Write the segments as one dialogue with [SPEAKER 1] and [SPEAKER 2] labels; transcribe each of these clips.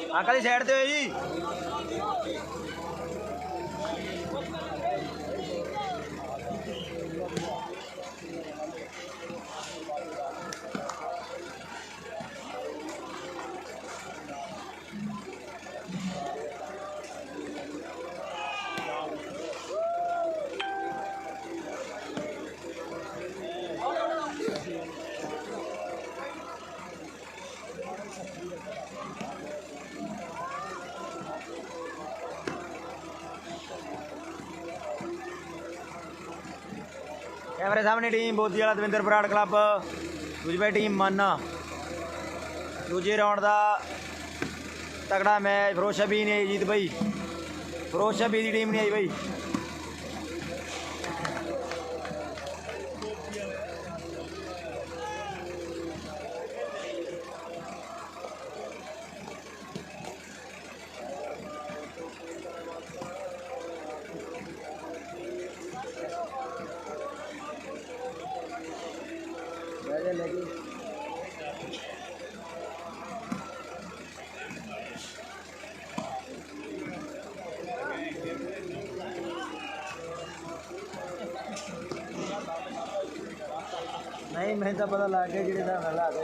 [SPEAKER 1] Uncle जी side ते हो जी। कैमरे सामने टीम बोधी वाला दविंदर बराड़ क्लब, दूजी भाई टीम माना। दूजे राउंड का तगड़ा मैच, फिरोज शाह बी नहीं आई जीत भाई, फिरोज शाह बी की टीम नहीं आई भाई। नहीं मैं तो पता लग गया जिहड़े हिसाब नाल ला दे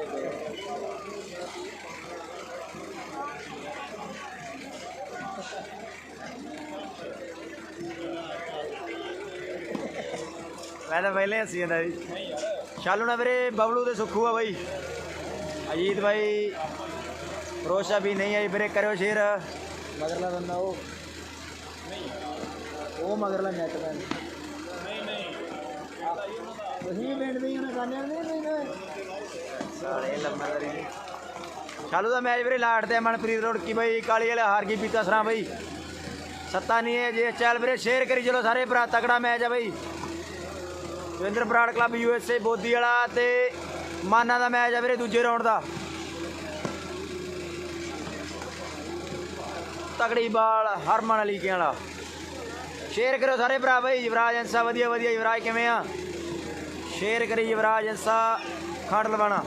[SPEAKER 1] मैं तो पहले हसी जाता जी। शालू ना मेरे बबलू तो सुखू आ भाई, अजीत भाई, फिरोज शाह भी नहीं आई फिर करो शेर मगरला बंदा वो मगरला नेट मैन शालू का मैच फिर लाट ते मनप्रीत रोड़की भाई, काली वाले हार गई पीता सरा भाई, सत्ता नहीं है जे चल फिर शेयर करी चलो सारे भरा, तगड़ा मैच है भाई। दविंदर बराड़ क्लब USA बोधी वाला ते माना का मैच है फिर दूजे राउंड का, तगड़ी बाल हरमन अली के वाला। शेयर करो सारे भरा भाई। युवराज अंसा वधिया वधिया, युवराज किवें आ? शेयर करी युवराज अंसा खंड लवाना।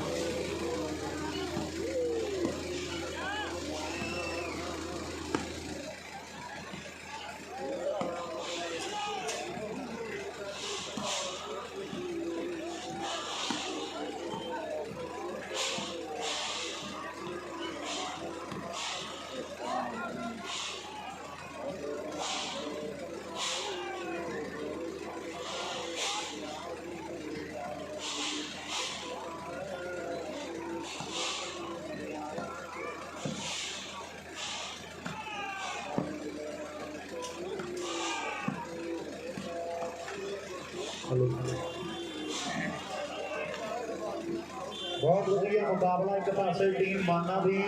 [SPEAKER 2] बहुत वधिया मुकाबला, एक पासे टीम माना की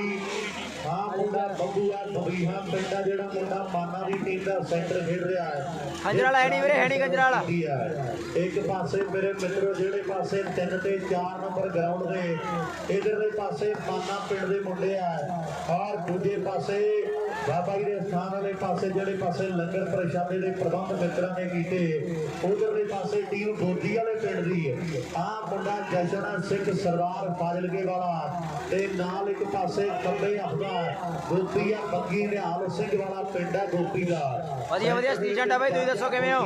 [SPEAKER 2] हाँ मुंडा बब्बू आ बबीहा पिंड आ जिहड़ा मुंडा माना की टीम का सेंटर खेड रहा है।
[SPEAKER 1] खंजराला है नहीं वीरे, है नहीं खंजराला।
[SPEAKER 2] एक पासे मेरे मित्रों जिहड़े पासे 3 ते 4 नंबर ग्राउंड दे इधरले पासे माना पिंड दे मुंडे आ, और दूजे पासे बाबा जी के स्थान वाले पासे जिहड़े पासे लंगर प्रशादे के प्रबंध मित्रों ने कीते, उधरले पासे टीम बोधी वाले पिंड दी आ मुंडा जशन सिंह सरदार फाजिलके वाला ते नाल एक पासे खब्बे हफ्ता गोपी आ बग्गी निहाल सिंह वाला पिंड है गोपी का।
[SPEAKER 1] वधिया वधिया स्टीजन भाई, तुसीं दसो किवें हो?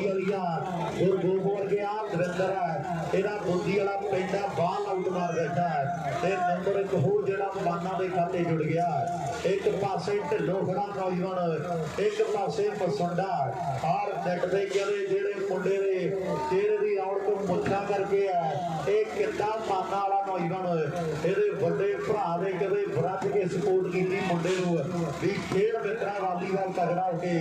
[SPEAKER 2] गुरगोबल गया दविंदर है ਇਹਦਾ ਬੋਦੀ ਵਾਲਾ ਪਿੰਡ ਆ, ਬਾਲ ਆਊਟ ਮਾਰ ਬੈਠਾ ਹੈ ਤੇ ਨੰਬਰ 1 ਹੋਰ ਜਿਹੜਾ ਮਾਨਾ ਦੇ ਖਾਤੇ ਜੁੜ ਗਿਆ। ਇੱਕ ਪਾਸੇ ਢਿੱਲੋਂ ਖੜਾ ਨੌਜਵਾਨ, ਇੱਕ ਪਾਸੇ ਪਸੰਡਾ ਹਾਰ ਨੈਟ ਦੇ ਜਿਹੜੇ ਮੁੰਡੇ ਦੇ ਚਿਹਰੇ ਦੀ ਆਉਟ ਤੋਂ ਮੁੱਛਾਂ ਕਰਕੇ ਆ, ਇਹ ਕਿੱਦਾਂ ਮਾਨਾ ਵਾਲਾ ਨੌਜਵਾਨ ਇਹਦੇ ਵੱਡੇ ਭਰਾ ਦੇ ਕਦੇ ਵੱਧ ਕੇ ਸਪੋਰਟ ਕੀਤੀ ਮੁੰਡੇ ਨੂੰ ਵੀ ਖੇਡ ਮਿੱਤਰਾਂ ਵਾਲੀਬਾਲ ਤਗੜਾ ਹੋ ਕੇ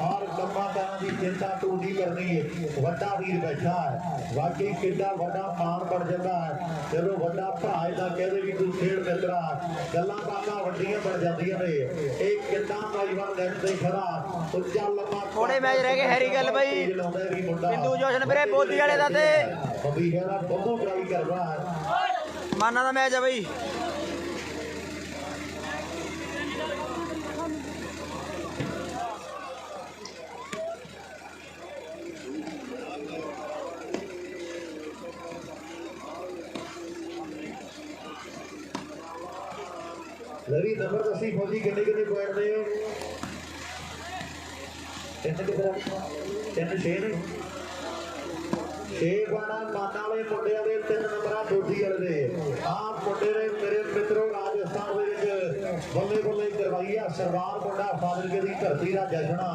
[SPEAKER 2] ਔਰ ਕੰਮਾਂ ਕਾਰਾਂ ਦੀ ਚਿੰਤਾ ਤੂੰ ਨਹੀਂ ਕਰਨੀ, ਵੱਡਾ ਵੀਰ ਬੈਠਾ ਹੈ। ਵਾਕਈ ਕਿੱਡਾ ਵੱਡਾ ਮਾਣ ਬਣ ਜਾਂਦਾ ਹੈ ਜਦੋਂ ਵੱਡਾ ਭਰਾ ਇਹਦਾ ਕਹਿੰਦੇ ਵੀ ਤੂੰ ਖੇਡ ਮਿੱਤਰਾ, ਗੱਲਾਂ ਬਾਤਾਂ ਵੱਡੀਆਂ ਬਣ ਜਾਂਦੀਆਂ ਨੇ। ਇਹ ਕਿੱਦਾਂ ਨੌਜਵਾਨ ਨੈਟ ਤੇ ਖੜਾ ਉੱਚਾ ਲੰਮਾ
[SPEAKER 1] ਥੋੜੇ ਮੈਚ ਰਹਿ ਗਏ, ਹੈਰੀ ਗੱਲ ਬਾਈ ਬਿੰਦੂ ਜੋਸ਼ਨ ਵੀਰੇ ਬੋਦੀ ਵਾਲੇ ਦਾ ਤੇ
[SPEAKER 2] ਬੱਬੀ ਕਹਿੰਦਾ ਬੱਬੂ ਟਰਾਈ ਕਰਦਾ ਹੈ।
[SPEAKER 1] ਮਾਨਾ ਦਾ ਮੈਚ ਹੈ ਬਾਈ।
[SPEAKER 2] ਲੈ ਵੀ ਨੰਬਰ ਦੱਸੀ ਫੌਜੀ ਕਿੰਨੇ ਕਿੰਨੇ ਪੁਆਇੰਟ ਨੇ ਤਿੰਨ ਕਿਧਰ ਤਿੰਨ 6 ਨੇ 6 ਬਾਣਾ ਮਾਨਾ ਵਾਲੇ ਮੁੰਡਿਆਂ ਦੇ 3 ਨੰਬਰਾਂ ਦੋਦੀ ਵਾਲੇ ਦੇ ਆਹ ਮੁੰਡੇ ਨੇ ਮੇਰੇ ਮਿੱਤਰੋ ਰਾਜਸਥਾਨ ਦੇ ਵਿੱਚ ਬੱਲੇ ਬੱਲੇ ਕਰਵਾਈ ਆ ਸਰਦਾਰ ਮੁੰਡਾ ਫਾਜ਼ਿਲਕੇ ਦੀ ਧਰਤੀ ਦਾ ਜਸ਼ਨਾ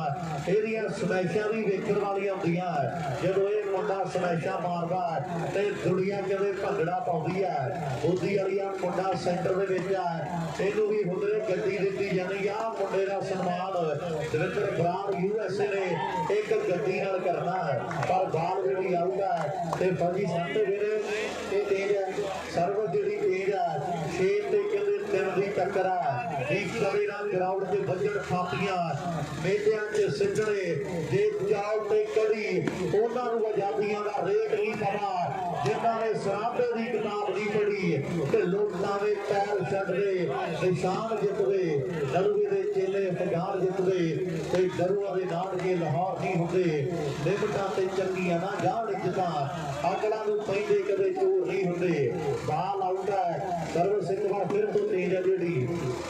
[SPEAKER 2] ਇਹਦੀਆਂ ਸਮੈਸ਼ਾਂ ਵੀ ਵੇਖਣ ਵਾਲੀਆਂ ਹੁੰਦੀਆਂ ਜਦੋਂ ਇਹ ਮੁੰਡਾ ਸਮੈਸ਼ਾਂ ਮਾਰਦਾ ਤੇ ਦੁਨੀਆ ਕਦੇ ਭੰਗੜਾ ਪਾਉਂਦੀ ਹੈ ਦੋਦੀ ਵਾਲੀਆ ਮੁੰਡਾ ਸੈਂਟਰ ਦੇ ਵਿੱਚ ਆ ਇਹਨੂੰ ਵੀ ਹੁੰਦੇ ਗੱਡੀ ਦਿੱਤੀ ਜਾਂਦੀ ਆ ਮੁੰਡੇ ਦਾ ਸਨਮਾਨ ਦਵਿੰਦਰ ਬਰਾੜ USA ਨੇ ਇੱਕ ਗੱਡੀ ਨਾਲ ਕਰਨਾ ਪਰ ਬਾਲ ਜਿਹੜੀ ਆਊਗਾ ਤੇ ਫੌਜੀ ਸੰਤੇ ਵੀਰੇ ਇਹ ਤੇਜ਼ ਹੈ ਸਰਵ ਜਿਹੜੀ ਤੇਜ਼ ਆ 6 ਤੇ ਕਹਿੰਦੇ 3 ਦੀ ਟੱਕਰ ਆ ਇੱਕ ਕਦੇ ਨਾਲ ਗਰਾਊਂਡ 'ਚ ਵੱਜਣ ਥਾਪੀਆਂ ਮੇਲਿਆਂ 'ਚ ਸਿੱਧੜੇ ਜੇ ਚਾਲ ਤੇ ਕੜੀ ਉਹਨਾਂ ਨੂੰ ਆਜ਼ਾਦੀਆਂ ਦਾ ਰੇਟ ਨਹੀਂ ਪਤਾ ਜਿਨ੍ਹਾਂ ਨੇ ਸਰਾਬੇ ਦੀ ਕਿਤਾਬ ਨਹੀਂ ਪੜ੍ਹੀ ਤੇ ਲੋਕਾਂ ਦੇ ਪੈਰ ਛੱਡਦੇ ਨਿਸ਼ਾਨ ਜਿੱਤਦੇ ਦਰੂਏ ਦੇ ਚੇਲੇ ਫਗਾਰ ਜਿੱਤਦੇ ਤੇ ਦਰੂਆਂ ਦੇ ਨਾਨਕੇ ਲਾਹੌਰ ਨਹੀਂ ਹੁੰਦੇ ਲਿਮਟਾਂ ਤੇ ਚੰਗੀਆਂ ਨਾ ਜਾਣ ਜਿੱਦਾਂ ਅਗਲਾਂ ਨੂੰ ਪੈਂਦੇ ਕਦੇ ਚੋਰ ਨਹੀਂ ਹੁੰਦੇ ਬਾਲ ਆਉਂਦਾ ਸਰਵ ਸਿੰਘਵਾ ਫਿਰ ਤੋਂ ਤੇਜ਼ ਹੈ ਜਿਹੜੀ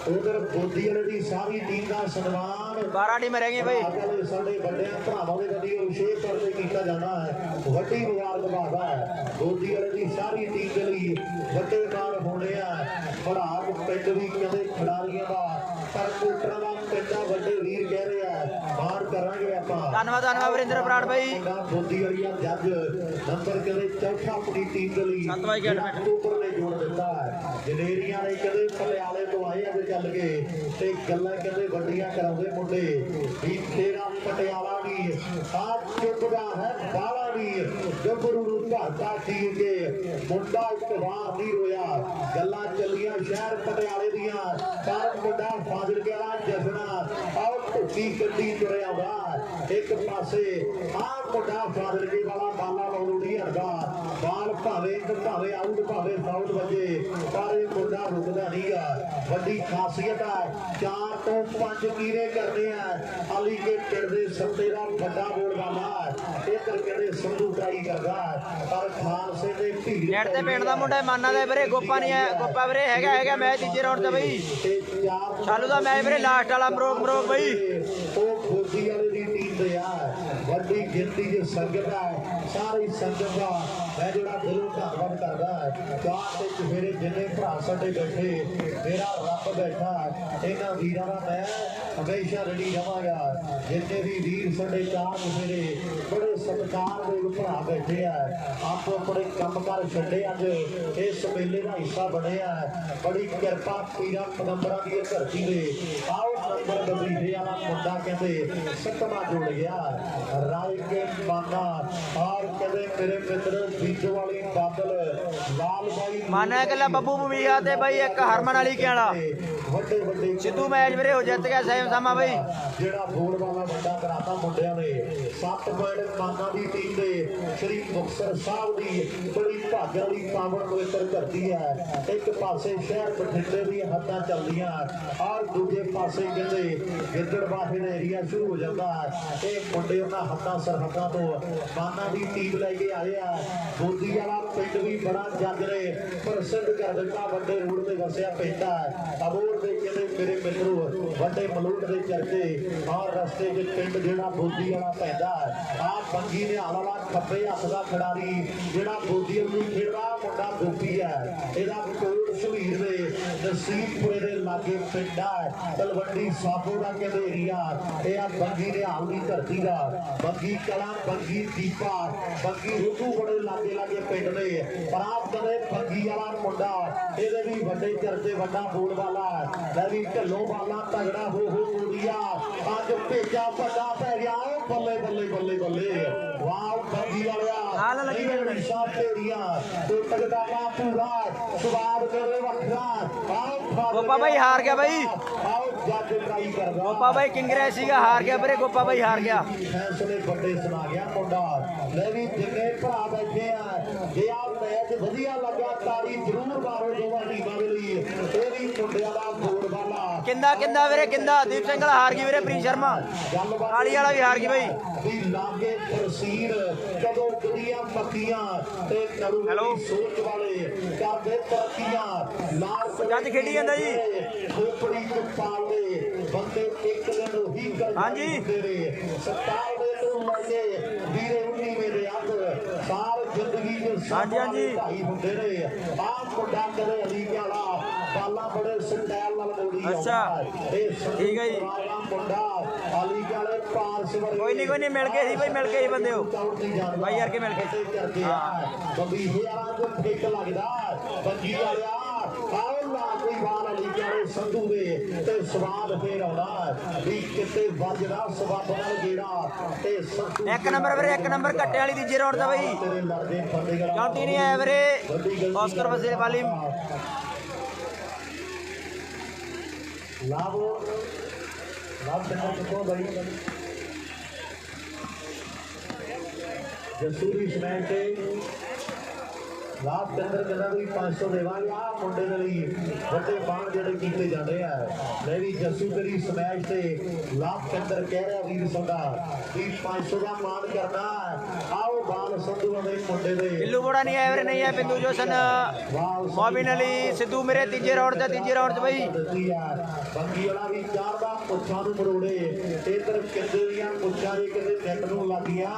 [SPEAKER 2] ਉਧਰ ਬੋਦੀ ਵਾਲੇ ਦੀ ਸਾਰੀ ਟੀਮ ਦਾ ਸਨਮਾਨ
[SPEAKER 1] 12 ਟੀਮ ਰਹਿ ਬਈ
[SPEAKER 2] ਸਾਡੇ ਵੱਡਿਆਂ ਭਰਾਵਾਂ ਦੇ ਕਦੀ ਵਿਸ਼ੇਸ਼ ਤੌਰ ਤੇ ਕੀਤਾ ਜਾਣਾ ਹੈ ਵੱਡੀ ਮੁਬਾਰਕਬਾਦ ਹੈ ਬੋਦੀ ਵਾਲੇ ਦੀ ਸਾਰੀ ਟੀਮ ਦੇ ਲਈ ਵੱਡੇ ਨਾਲ ਹੋਣੇ ਆ ਭਰਾ ਪਿੰਡ ਵੀ ਕਹਿੰਦੇ ਖਿਡਾਰੀਆਂ ਦਾ ਪਰ ਕੋਟਰਾਂ ਦਾ ਪਿੰਡਾ ਵੱਡੇ ਵੀਰ ਕਹਿ ਰਹੇ ਆ ਬਾਹਰ ਕਰਾਂਗੇ ਆਪਾਂ
[SPEAKER 1] ਧੰਨਵਾਦ ਵਰਿੰਦਰ ਬਰਾੜ ਬਾਈ
[SPEAKER 2] ਬੋਦੀ ਵਾਲੀਆ ਜੱਜ ਨੰਬਰ ਕਹਿੰਦੇ ਚੌਥਾ ਆਪਣੀ ਟੀਮ ਦੇ ਲਈ ਅਕਤੂਬਰ ਨੇ ਜੋੜ ਦਿੱਤਾ ਜਨੇਰੀਆਂ ਨੇ ਕਹਿੰਦੇ ਪਟਿਆਲੇ ਤੋਂ ਆਏ ਅੱਜ ਚੱਲ ਗਏ ਤੇ ਗੱਲਾਂ ਕਹਿੰਦੇ ਵੱਡੀਆਂ ਕਰਾਉਂਦੇ ਮੁੰਡੇ ਵੀ ਤੇਰਾ ਪਟਿਆਲਾ ਵੀ ਆ ਚੁੱਕਦਾ ਹੈ ਬਾਲਾ ਵੀ ਗੱਭਰੂ ਨੂੰ ਘਾਟਾ ਠੀਕ ਕੇ ਮੁੰਡਾ ਇੱਕ ਵਾਰ ਨਹੀਂ ਰੋਇਆ ਗੱਲਾਂ ਚੱਲੀਆਂ ਸ਼ਹਿਰ ਪਟਿਆਲੇ ਦੀਆਂ ਪਰ ਮੁੰਡਾ ਫਾਜ਼ਿਲਕੇ ਵਾਲਾ ਜਸਨਾ ਆਉ ਢੁੱਕੀ ਗੱਡੀ ਤੁਰਿਆ ਵਾ ਇੱਕ ਪਾਸੇ ਆਹ ਮੁੰਡਾ ਫਾਜ਼ਿਲਕੇ ਵਾਲਾ ਬਾਲਾ ਲਾਉਣ ਨਹੀਂ ਹਟਦਾ ਬਾਲ ਭਾਵੇਂ ਆਊਟ ਭਾਵੇਂ ਸਾਊਟ ਵਜੇ ਪਰ ਇਹ ਮੁੰਡਾ ਰੁਕਦਾ ਨਹੀਂਗਾ ਵੱਡੀ ਖਾਸੀਅਤ ਹੈ 4 ਤੋਂ 5 ਕੀਰੇ ਕਰਦੇ ਆ ਅਲੀ ਕੇ ਪਿੰਡ ਦੇ ਸੱਤੇ ਦਾ ਵੱਡਾ ਬੋਲ ਵਾਲਾ ਇੱਧਰ ਕਹਿੰਦੇ ਸੰਧੂ ਟਰਾਈ ਕਰਦਾ ਪਰ ਖਾਲਸੇ ਦੇ ਭੀੜ
[SPEAKER 1] ਨੈਟ ਤੇ ਪਿੰਡ ਦਾ ਮੁੰਡਾ ਮਾਨਾ ਦਾ ਵੀਰੇ ਗੋਪਾ ਨਹੀਂ ਹੈ ਗੋਪਾ ਵੀਰੇ ਹੈਗਾ ਮੈਚ ਤੀਜੇ ਰਾਉਂਡ ਤੇ ਬਈ ਚਾਲੂ ਦਾ ਮੈਚ ਵੀਰੇ ਲਾਸਟ ਵਾਲਾ ਮਰੋਕ ਬਈ
[SPEAKER 2] ਉਹ ਫੌਜੀ ਵਾਲੇ ਦੀ ਟੀਮ ਦੇ ਆ ਵੱਡੀ ਗਿਣਤੀ ਦੇ ਸੰਗਤ ਹੈ ਸਾਰੀ ਸੰਗਤ ਦਾ ਮੈਂ ਜਿਹੜਾ ਦਿਲੋਂ ਧੰਨਵਾਦ ਕਰਦਾ ਚਾਹ ਤੇ ਚੁਫੇਰੇ ਜਿੰਨੇ ਭਰਾ ਸਾਡੇ ਬੈਠੇ ਮੇਰਾ ਰੱਬ ਬੈਠਾ ਇਹਨਾਂ ਵੀਰਾਂ ਦਾ ਮੈਂ ਹਮੇਸ਼ਾ ਰੈਡੀ ਰਵਾਂਗਾ ਜਿੰਨੇ ਵੀ ਵੀਰ ਸਾਡੇ ਚਾਹ ਚੁਫੇਰੇ ਬੜੇ ਸਤਿਕਾਰ ਦੇ ਭਰਾ ਬੈਠੇ ਆ ਆਪੋ ਆਪਣੇ ਕੰਮ ਕਰ ਛੱਡੇ ਅੱਜ ਇਸ ਮੇਲੇ ਦਾ ਹਿੱਸਾ ਬਣੇ ਆ ਬੜੀ ਕਿਰਪਾ ਪੀਰਾਂ ਪਗੰਬਰਾਂ ਦੀ ਧਰਤੀ ਦੇ ਆਓ ਨੰਬਰ ਬਬੀਰੇ ਵਾਲਾ ਮੁੰਡਾ ਕਹਿੰਦੇ 7ਵਾਂ ਜੁੜ ਗਿਆ ਰਾਜ ਕੇ ਮਾਨਾ ਔਰ ਕਹਿੰਦੇ ਮੇਰੇ ਮਿੱਤਰ ਬੀਜੋ ਵਾਲੀ ਬਾਦਲ ਲਾਲ ਬਾਈ
[SPEAKER 1] ਮਾਨਾ ਇਕੱਲਾ ਬੱਬੂ ਬੂਮੀਆ ਤੇ ਬਾਈ ਇੱਕ ਹਰਮਨ ਅਲੀ ਕੇ ਵਾਲਾ
[SPEAKER 2] ਵੱਡੇ ਵੱਡੇ
[SPEAKER 1] ਸਿੱਧੂ ਮੈਚ ਵੀਰੇ ਹੋ ਜਿੱਤ ਗਿਆ ਸੇਮ ਸਾਮਾ ਬਾਈ
[SPEAKER 2] ਜਿਹੜਾ ਬੋਲ ਵਾਲਾ ਵੱਡਾ ਕਰਾਤਾ ਮੁੰਡਿਆਂ ਨੇ 7 ਪੁਆਇੰਟ ਮਾਨਾ ਦੀ ਟੀਮ ਦੇ ਸ੍ਰੀ ਮੁਕਤਸਰ ਸਾਹਿਬ ਦੀ ਬੜੀ ਭਾਗਾਂ ਵਾਲੀ ਪਾਵਨ ਪਵਿੱਤਰ ਧਰਤੀ ਹੈ ਇੱਕ ਪਾਸੇ ਸ਼ਹਿਰ ਬਠਿੰਡੇ ਦੀਆਂ ਹੱਦਾਂ ਚੱਲਦੀਆਂ ਔਰ ਦੂਜੇ ਪਾਸੇ ਕਹਿੰਦੇ ਗਿੱਦੜਬਾਹੇ ਦਾ ਏਰੀਆ ਸ਼ੁਰੂ ਹੋ ਜਾਂਦਾ ਇਹ ਮੁੰਡੇ ਉਹਨਾਂ ਹੱਦਾਂ ਸਰਹੱਦਾਂ ਤੋਂ ਮਾਨਾ ਦੀ ਟੀਮ ਲੈ ਕੇ ਆਏ ਆ ਬੋਦੀ ਵਾਲਾ ਪਿੰਡ ਵੀ ਬੜਾ ਜੱਜ ਨੇ ਪ੍ਰਸਿੱਧ ਕਰ ਦਿੱਤਾ ਵੱਡੇ ਰੋਡ ਤੇ ਵਸਿਆ ਪੈਂਦਾ ਅਬੋਰ ਦੇ ਕਹਿੰਦੇ ਮੇਰੇ ਮਿੱਤਰੋ ਵੱਡੇ ਮਲੂਟ ਦੇ ਚਰਚੇ ਔਰ ਰਸਤੇ 'ਚ ਪਿੰਡ ਜਿਹੜਾ ਬੋਦੀ ਵਾਲਾ ਪੈਂਦਾ ਆ ਬੰਗੀ ਨੇ ਵਾਲਾ ਖੱਬੇ ਹੱਥ ਦਾ ਖਿਡਾਰੀ ਜਿਹੜਾ ਬੋਦੀ ਨੂੰ ਖੇਡਦਾ ਮੁੰਡਾ ਗੋਪੀ ਹੈ ਇਹਦਾ ਕੋਟ ਸ਼ਹੀਰ ਦੇ ਨਸੀਬਪੁਰੇ ਦੇ ਲਾਗੇ ਪਿੰਡ ਹੈ ਤਲਵੰਡੀ ਸਾਬੋ ਦਾ ਕਹਿੰਦੇ ਏਰੀਆ ਇਹ ਆ ਬੰਗੀ ਦੇ ਹਾਲ ਦੀ ਧਰਤੀ ਦਾ ਬੰਗੀ ਕਲਾਂ ਬੰਗੀ ਦੀਪਾ ਬੰਗੀ ਰੁੱਤੂ ਬੜੇ ਲਾਗੇ ਪਿੰਡ ਨੇ ਪਰ ਆਪ ਕਦੇ ਬੰਗੀ ਵਾਲਾ ਮੁੰਡਾ ਇਹਦੇ ਵੀ ਵੱਡੇ ਚਰਚੇ ਵੱਡਾ ਬੋਲ ਵਾਲਾ ਲੈ ਵੀ ਢੱਲੋਂ ਵਾਲਾ ਤਗੜਾ ਹੋ ਕੁੜੀਆ ਅੱਜ ਭੇਜਾ ਵੱਡਾ ਪੈ ਗਿਆ ਬੱਲੇ ਬੱਲੇ ਬੱਲੇ ਬੱਲੇ ਵਾਹ ਬੰਗੀ ਵਾਲਿਆ
[SPEAKER 1] ਹਾਲ ਲੱਗੀ ਬੜੀ
[SPEAKER 2] ਸਾਹ ਤੇਰੀਆਂ ਤੇ ਤਗੜਾ ਪੂਰਾ ਸਵਾਦ ਕਰੇ ਵੱਖਰਾ ਆਓ
[SPEAKER 1] ਗੋਪਾ ਬਾਈ ਹਾਰ ਗਿਆ ਬਾਈ
[SPEAKER 2] ਆਓ ਜੱਜ ਟਰਾਈ ਕਰਦਾ
[SPEAKER 1] ਗੋਪਾ ਬਾਈ ਕਿੰਗਰੇ ਸੀਗਾ ਹਾਰ ਗਿਆ ਵੀਰੇ ਗੋਪਾ ਬਾਈ ਹਾਰ ਗਿਆ
[SPEAKER 2] ਫੈਸਲੇ ਵੱਡੇ ਸੁਣਾ ਗਿਆ ਮੁੰਡਾ ਲੈ ਵੀ ਜਿੰਨੇ ਭਰਾ ਬੈਠੇ ਆ ਜੇ ਆ ਮੈਚ ਵਧੀਆ ਲੱਗਾ ਤਾੜੀ ਜ਼ਰੂਰ ਮਾਰੋ ਦੋਵਾਂ ਟੀਮਾਂ ਦੇ ਲਈ ਇਹ ਵੀ ਮੁੰਡਿਆਂ ਦਾ ਬੋਲ ਵਾਲਾ
[SPEAKER 1] ਕਿੰਦਾ ਵੀਰੇ ਕਿੰਦਾ ਦੀਪ ਸਿੰਘ ਵਾਲਾ ਹਾਰ ਗਈ ਵੀਰੇ ਪ੍ਰੀਤ ਸ਼ਰਮਾ ਕਾਲੀ ਵਾਲਾ ਵੀ ਹਾਰ ਗਈ ਬਾਈ
[SPEAKER 2] ਵੀ ਲਾਗੇ ਪ੍ਰਸੀਰ ਕਦੋਂ ਦੁਨੀਆ ਮੱਖੀਆਂ ਤੇ ਨਰੂ ਦੀ ਸੋਚ ਵਾਲੇ ਕਰਦੇ ਤਰੱਕੀਆਂ ਲਾਲ
[SPEAKER 1] ਜੱਜ ਖੇਡੀ ਜਾਂਦਾ ਜੀ
[SPEAKER 2] ਖੋਪੜੀ ਚ ਪਾਲੇ ਬੰਦੇ ਇੱਕ ਦਿਨ ਉਹੀ ਕਰ
[SPEAKER 1] ਹਾਂਜੀ
[SPEAKER 2] ਤੇਰੇ ਸਤਾਲ ਦੇ ਤੋਂ ਲੈ ਵੀਰੇ ਉਨੀ ਮੇਰੇ ਅੱਗ ਸਾਰ ਜ਼ਿੰਦਗੀ ਦੇ
[SPEAKER 1] ਹਾਂਜੀ
[SPEAKER 2] ਭਾਈ ਹੁੰਦੇ ਨੇ ਆਹ ਮੁੰਡਾ ਕਦੇ ਅਲੀ ਵਾਲਾ ਬਾਲਾ ਬੜੇ ਸਟਾਈਲ ਨਾਲ ਬੋਲੀ
[SPEAKER 1] ਅੱਛਾ ਠੀਕ ਹੈ ਜੀ
[SPEAKER 2] ਮੁੰਡਾ ਅਲੀ ਵਾਲੇ ਪਾਰਸ ਵਰਗੇ
[SPEAKER 1] ਕੋਈ ਨਹੀਂ ਮਿਲ ਕੇ ਸੀ ਭਾਈ ਮਿਲ ਕੇ ਹੀ ਬੰਦੇ ਹੋ ਭਾਈ ਯਾਰ ਕੇ ਮਿਲ ਕੇ
[SPEAKER 2] ਕਰਦੇ ਆ ਬੰਦੀ ਯਾਰਾਂ ਨੂੰ ਠੇਕ ਲੱਗਦਾ ਬੰਜੀ ਵਾਲਿਆ ਆਹ ਲਾ ਕੋਈ ਵਾਲ ਅਲੀ ਵਾਲੇ ਸੰਧੂ ਦੇ ਤੇ ਸਵਾਦ ਫੇਰ ਆਉਣਾ ਵੀ ਕਿਤੇ ਵੱਜਦਾ ਸਵਾਦ ਨਾਲ ਜਿਹੜਾ ਤੇ ਸੰਧੂ
[SPEAKER 1] ਇੱਕ ਨੰਬਰ ਵੀਰੇ ਇੱਕ ਨੰਬਰ ਕੱਟੇ ਵਾਲੀ ਤੀਜੇ ਰੌਂਡ ਦਾ ਭਾਈ
[SPEAKER 2] ਤੇਰੇ ਲੜਦੇ ਫੰਡੇਗੜ
[SPEAKER 1] ਚੌਂਟੀ ਨਹੀਂ ਆਇਆ ਵੀਰੇ ਆਸਕਰ ਵਸੀਲ ਵਾਲੀ
[SPEAKER 2] ਲਾਭ ਚੰਗਾ ਚੁੱਕੋ ਬਈ ਜਸੂਰੀ ਸਮੈਕ ਤੇ ਲਾਭ ਚੰਦਰ ਕਹਿੰਦਾ ਵੀ 500 ਦੇਵਾਂਗੇ ਆ ਮੁੰਡੇ ਦੇ ਲਈ ਵੱਡੇ ਬਾਣ ਜਿਹੜੇ ਕੀਤੇ ਜਾਂਦੇ ਆ ਮੈਂ ਵੀ ਜਸੂ ਤੇਰੀ ਸਮੈਕ ਤੇ ਲਾਭ ਚੰਦਰ ਕਹਿ ਰਿਹਾ ਵੀਰ ਸਾਡਾ ਵੀ 500 ਦਾ ਮਾਨ ਕਰਨਾ ਆਓ ਬਾਲ ਸੰਧੂ ਦੇ ਮੁੰਡੇ ਦੇ
[SPEAKER 1] ਬਿੱਲੂ ਬੋੜਾ ਨਹੀਂ ਆਇਆ ਵੀਰੇ ਨਹੀਂ ਆਇਆ ਬਿੰਦੂ ਜੋਸਨ ਮੋਬਿਨ ਅਲੀ ਸਿੱਧੂ ਮੇਰੇ ਤੀਜੇ ਰੌਂਡ ਚ ਬਈ
[SPEAKER 2] ਬੰਗੀ ਵਾਲਾ ਵੀ ਚਾਰ ਦਾ ਪੁੱਛਾਂ ਨੂੰ ਮਰੋੜੇ ਇਧਰ ਕਿੰਦੇ ਦੀਆਂ ਪੁੱਛਾਂ ਦੇ ਕਿਤੇ ਨੈਟ ਨੂੰ ਲੱਗੀਆਂ